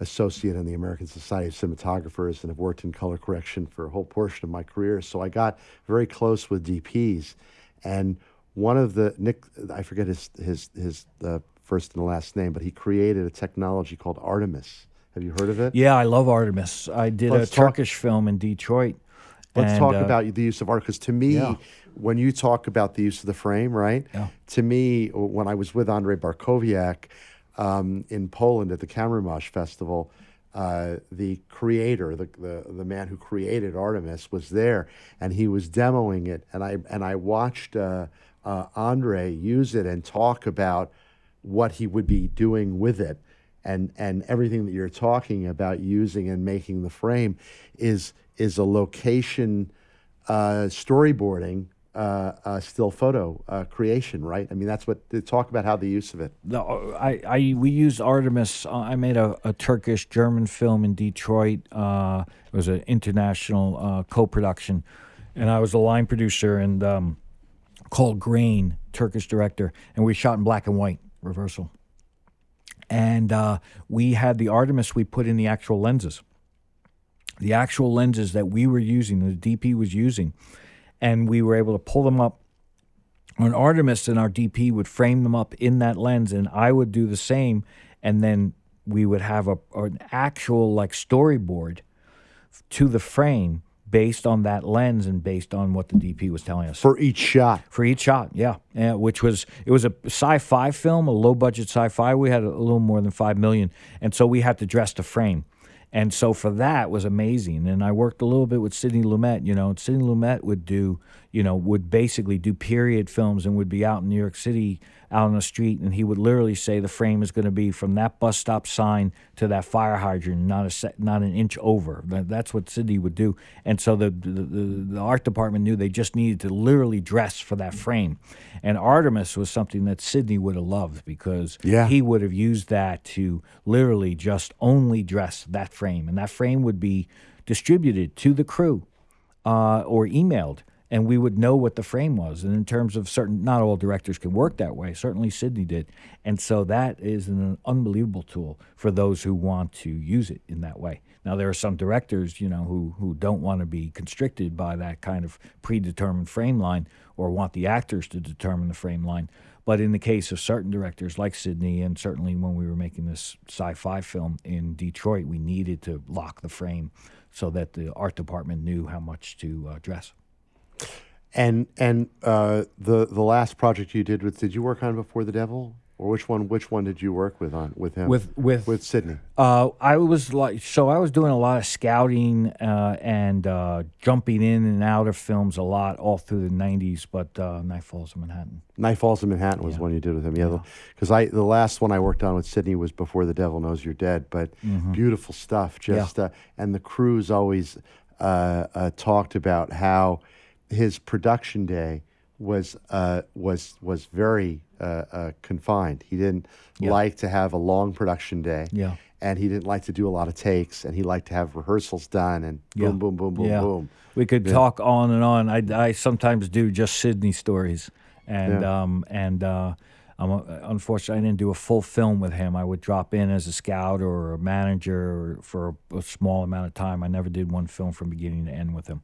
associate in the American Society of Cinematographers and have worked in color correction for a whole portion of my career. So I got very close with DPs, and one of Nick, I forget his first and last name, but he created a technology called Artemis. Have you heard of it? Yeah, I love Artemis. I did a Turkish film in Detroit. Let's talk about the use of art, because to me, when you talk about the use of the frame, right? Yeah. To me, when I was with Andrzej Barkowiak in Poland at the Venice Festival, the creator, the man who created Artemis, was there, and he was demoing it, and I watched Andre use it and talk about what he would be doing with it. And everything that you're talking about using and making the frame is a location storyboarding, still photo creation, right? I mean, that's what they talk about, how the use of it. No, we used Artemis. I made a Turkish-German film in Detroit. It was an international co-production, and I was a line producer, and called Grain, Turkish director, and we shot in black and white, reversal. And we had the Artemis, we put in the actual lenses that we were using, the DP was using, and we were able to pull them up on Artemis, and our DP would frame them up in that lens, and I would do the same, and then we would have an actual storyboard to the frame based on that lens and based on what the DP was telling us. For each shot. For each shot, yeah. It was a sci-fi film, a low-budget sci-fi. We had a little more than $5 million, and so we had to dress the frame. And so for that, it was amazing. And I worked a little bit with Sidney Lumet. Sidney Lumet would basically do period films and would be out in New York City, out on the street, and he would literally say the frame is going to be from that bus stop sign to that fire hydrant, not an inch over. That's what Sidney would do. And so the art department knew they just needed to literally dress for that frame. And Artemis was something that Sidney would have loved, because he would have used that to literally just only dress that frame. And that frame would be distributed to the crew or emailed, and we would know what the frame was. And in terms of not all directors can work that way. Certainly Sidney did. And so that is an unbelievable tool for those who want to use it in that way. Now, there are some directors, who don't want to be constricted by that kind of predetermined frame line, or want the actors to determine the frame line. But in the case of certain directors like Sidney, and certainly when we were making this sci-fi film in Detroit, we needed to lock the frame so that the art department knew how much to dress. And the last project you did you work on Before the Devil? or which one did you work with him? With Sidney. I was I was doing a lot of scouting and jumping in and out of films a lot all through the '90s. But Night Falls in Manhattan. Night Falls in Manhattan was one you did with him. Yeah, because the last one I worked on with Sidney was Before the Devil Knows You're Dead. But beautiful stuff. And the crews always talked about how his production day was very confined. He didn't like to have a long production day. Yeah. And he didn't like to do a lot of takes, and he liked to have rehearsals done and boom, boom, boom, boom, boom. We could talk on and on. I sometimes do just Sidney stories, and unfortunately I didn't do a full film with him. I would drop in as a scout or a manager for a small amount of time. I never did one film from beginning to end with him.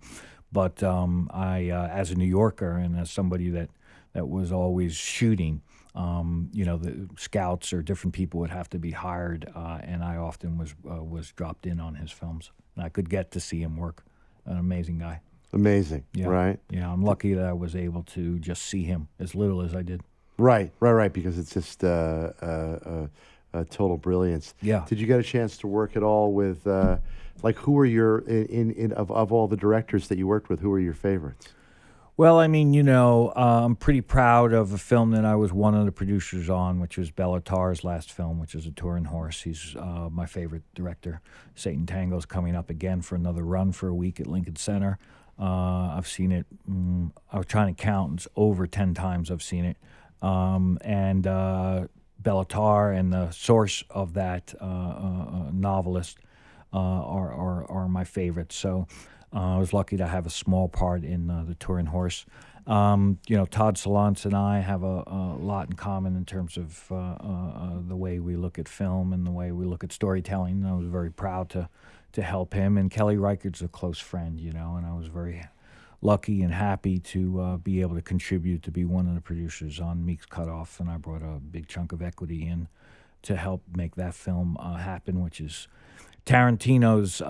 But I, as a New Yorker and as somebody that was always shooting, the scouts or different people would have to be hired, and I often was dropped in on his films. And I could get to see him work. An amazing guy. Amazing, right? Yeah, I'm lucky that I was able to just see him as little as I did. Right, because it's just a total brilliance. Yeah. Did you get a chance to work at all with, who were your, of all the directors that you worked with, who were your favorites? Well, I mean, I'm pretty proud of a film that I was one of the producers on, which was Bela Tarr's last film, which is A Touring Horse. He's my favorite director. Satan Tango's coming up again for another run for a week at Lincoln Center. I've seen it, I was trying to count, it's over 10 times I've seen it. And Bela Tarr and the source of that novelist are my favorites. So I was lucky to have a small part in The Touring Horse. Todd Solondz and I have a lot in common in terms of the way we look at film and the way we look at storytelling. I was very proud to help him. And Kelly Reichardt's a close friend, and I was very lucky and happy to be able to contribute to be one of the producers on Meek's Cutoff. And I brought a big chunk of equity in to help make that film happen, which is Tarantino's,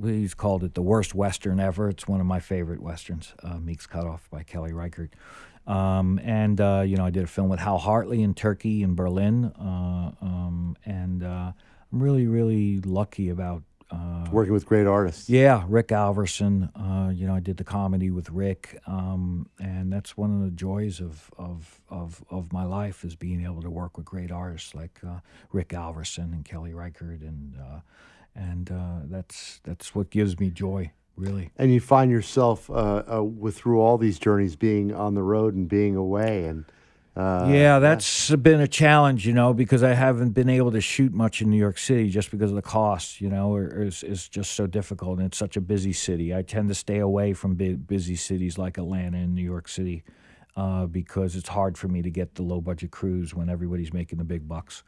he's called it the worst Western ever. It's one of my favorite Westerns, Meek's Cutoff by Kelly Reichardt. I did a film with Hal Hartley in Turkey and Berlin. I'm really, really lucky about working with great artists. Yeah, Rick Alverson. I did the comedy with Rick, and that's one of the joys of my life is being able to work with great artists like Rick Alverson and Kelly Reichardt, and that's what gives me joy, really. And you find yourself through all these journeys being on the road and being away, and that's been a challenge, because I haven't been able to shoot much in New York City just because of the cost, it's just so difficult, and it's such a busy city. I tend to stay away from busy cities like Atlanta and New York City because it's hard for me to get the low-budget crews when everybody's making the big bucks.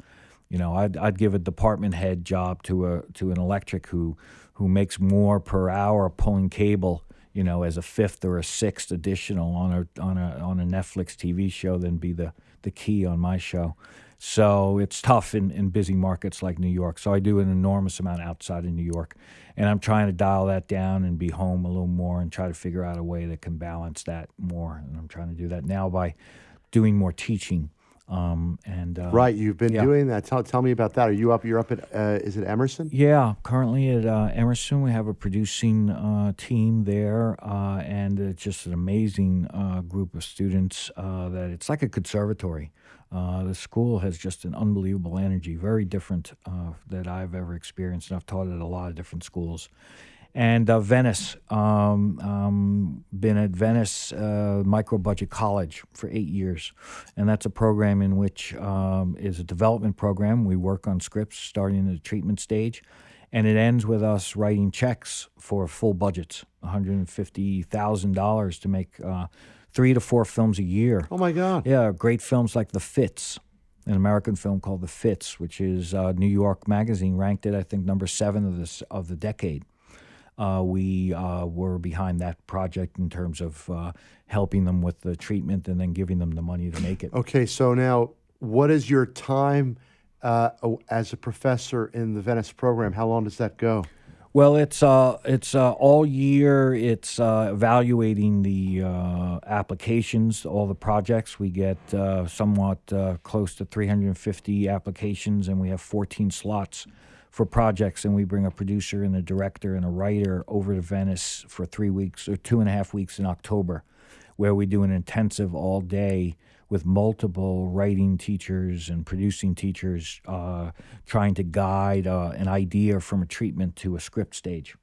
I'd give a department head job to an electric who makes more per hour pulling cable, as a fifth or a sixth additional on a Netflix TV show than be the key on my show. So it's tough in busy markets like New York. So I do an enormous amount outside of New York, and I'm trying to dial that down and be home a little more and try to figure out a way that can balance that more. And I'm trying to do that now by doing more teaching. Right, you've been doing that. Tell me about that. You're up at is it Emerson? Yeah, currently at Emerson we have a producing team there, and it's just an amazing group of students. That it's like a conservatory. The school has just an unbelievable energy, very different that I've ever experienced, and I've taught at a lot of different schools. And Venice, been at Venice Micro-Budget College for 8 years. And that's a program in which is a development program. We work on scripts starting at the treatment stage. And it ends with us writing checks for full budgets, $150,000 to make 3 to 4 films a year. Oh, my God. Yeah, great films like The Fits, an American film called The Fits, which is New York Magazine ranked it, I think, number 7 of the decade. We were behind that project in terms of helping them with the treatment and then giving them the money to make it. Okay, so now what is your time as a professor in the Venice program? How long does that go? Well, it's all year. It's evaluating the applications, all the projects. We get somewhat close to 350 applications, and we have 14 slots for projects. And we bring a producer and a director and a writer over to Venice for 3 weeks or 2.5 weeks in October, where we do an intensive all day with multiple writing teachers and producing teachers trying to guide an idea from a treatment to a script stage.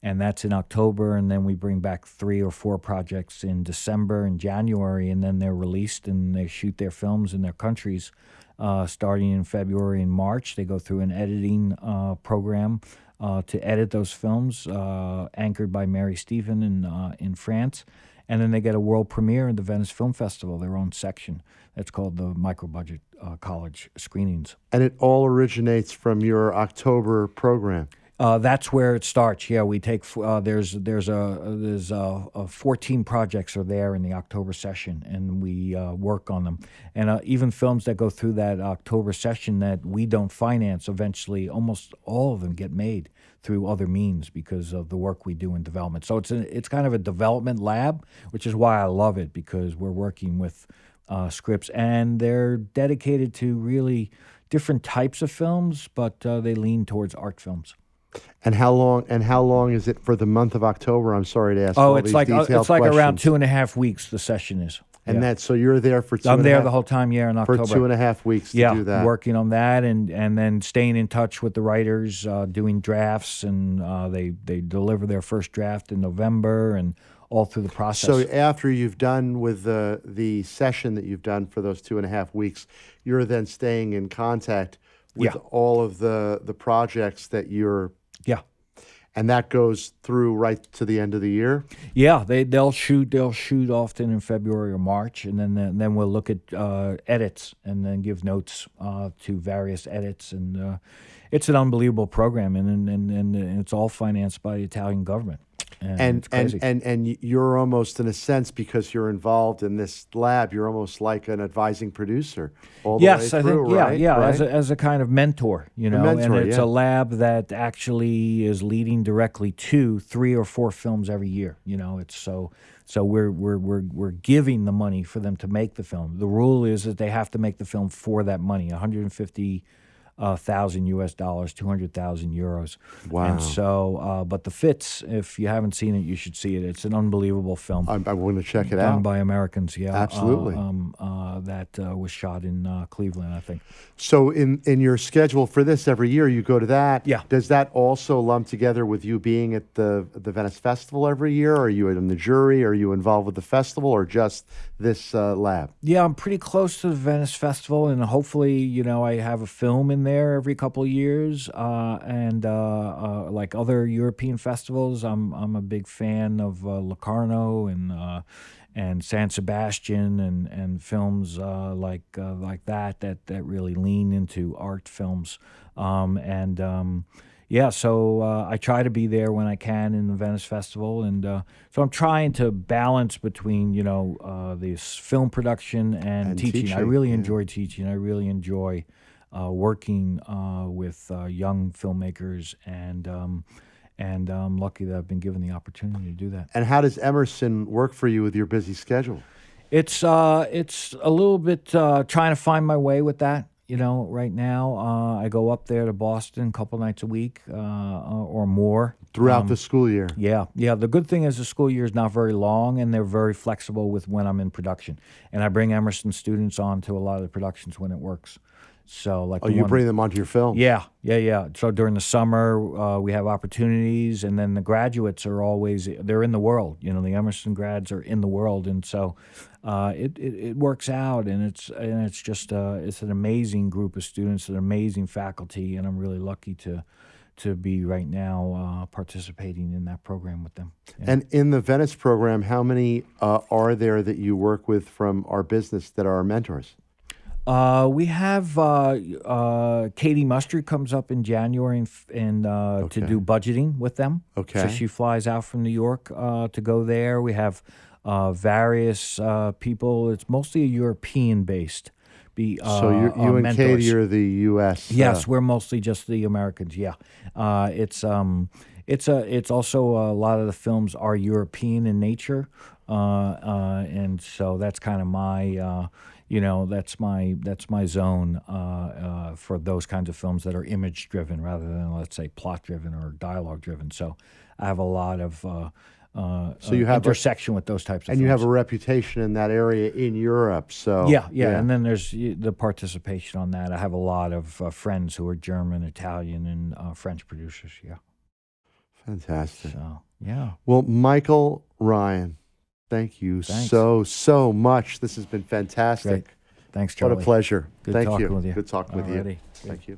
And that's in October, and then we bring back 3 or 4 projects in December and January, and then they're released and they shoot their films in their countries starting in February and March. They go through an editing program to edit those films, anchored by Mary Stephen in France. And then they get a world premiere at the Venice Film Festival, their own section. That's called the micro-budget college screenings. And it all originates from your October program. That's where it starts. Yeah, we take there's 14 projects are there in the October session, and we work on them. And even films that go through that October session that we don't finance, eventually almost all of them get made through other means because of the work we do in development. So it's kind of a development lab, which is why I love it, because we're working with scripts, and they're dedicated to really different types of films, but they lean towards art films. And how long is it for the month of October? I'm sorry to ask. Oh, all it's these like detailed around questions. 2.5 weeks. The session is, And yeah. that's so you're there for 2. I'm there the whole time. Yeah, in for October 2.5 weeks to yeah, do that. working on that, and then staying in touch with the writers, doing drafts, and they deliver their first draft in November, and all through the process. So after you've done with the session that you've done for those 2.5 weeks, you're then staying in contact with Yeah. all of the projects that you're. yeah. And that goes through right to the end of the year. Yeah, they'll shoot often in February or March, and then we'll look at edits and then give notes to various edits, and it's an unbelievable program, and it's all financed by the Italian government. And it's crazy. And you're almost, in a sense, because you're involved in this lab, you're almost like an advising producer all the way Yes, I through, think right? yeah, Right? as a kind of mentor, and mentor, it's yeah. a lab that actually is leading directly to 3 or 4 films every year. It's so we're giving the money for them to make the film. The rule is that they have to make the film for that money, $150,000 US, 200,000 euros. Wow. And so, but the Fits, if you haven't seen it, you should see it. It's an unbelievable film. I'm going to check it Done out. by Americans, yeah. Absolutely. That was shot in Cleveland, I think. So in your schedule for this every year, you go to that. Yeah. Does that also lump together with you being at the Venice Festival every year? Are you in the jury? Are you involved with the festival, or just this lab? Yeah, I'm pretty close to the Venice Festival, and hopefully, I have a film in there every couple of years. And like other European festivals, I'm a big fan of Locarno and San Sebastian and films like that really lean into art films. So I try to be there when I can in the Venice Festival, and so I'm trying to balance between this film production and teaching. I really enjoy teaching. I really enjoy working with young filmmakers, and I'm lucky that I've been given the opportunity to do that. And how does Emerson work for you with your busy schedule? It's a little bit trying to find my way with that. Right now I go up there to Boston a couple nights a week or more. Throughout the school year? Yeah. The good thing is the school year is not very long, and they're very flexible with when I'm in production. And I bring Emerson students on to a lot of the productions when it works. So, like, you bring them onto your film? Yeah. So during the summer, we have opportunities, and then the graduates are they're in the world. The Emerson grads are in the world, and so it works out, and it's just it's an amazing group of students, an amazing faculty, and I'm really lucky to be right now participating in that program with them. Yeah. And in the Venice program, how many are there that you work with from our business that are mentors? We have Katie Mustard comes up in January and to do budgeting with them. Okay. So she flies out from New York to go there. We have various people. It's mostly a European-based. So you and mentors. Katie are the U.S. Yes, we're mostly just the Americans. Yeah, it's it's also a lot of the films are European in nature, and so that's kind of my that's my zone for those kinds of films that are image driven rather than, let's say, plot driven or dialogue driven. So I have a lot of So you have intersection with those types of and films. you have a reputation in that area in Europe. So Yeah, and then there's the participation on that. I have a lot of friends who are German, Italian, and French producers. Yeah. Fantastic. So yeah. Well, Michael, Ryan, thank you so much. This has been fantastic. Great. Thanks, Charlie. What a pleasure. Good Thank talking you. with you. Good talking with you. Alrighty. Thank you.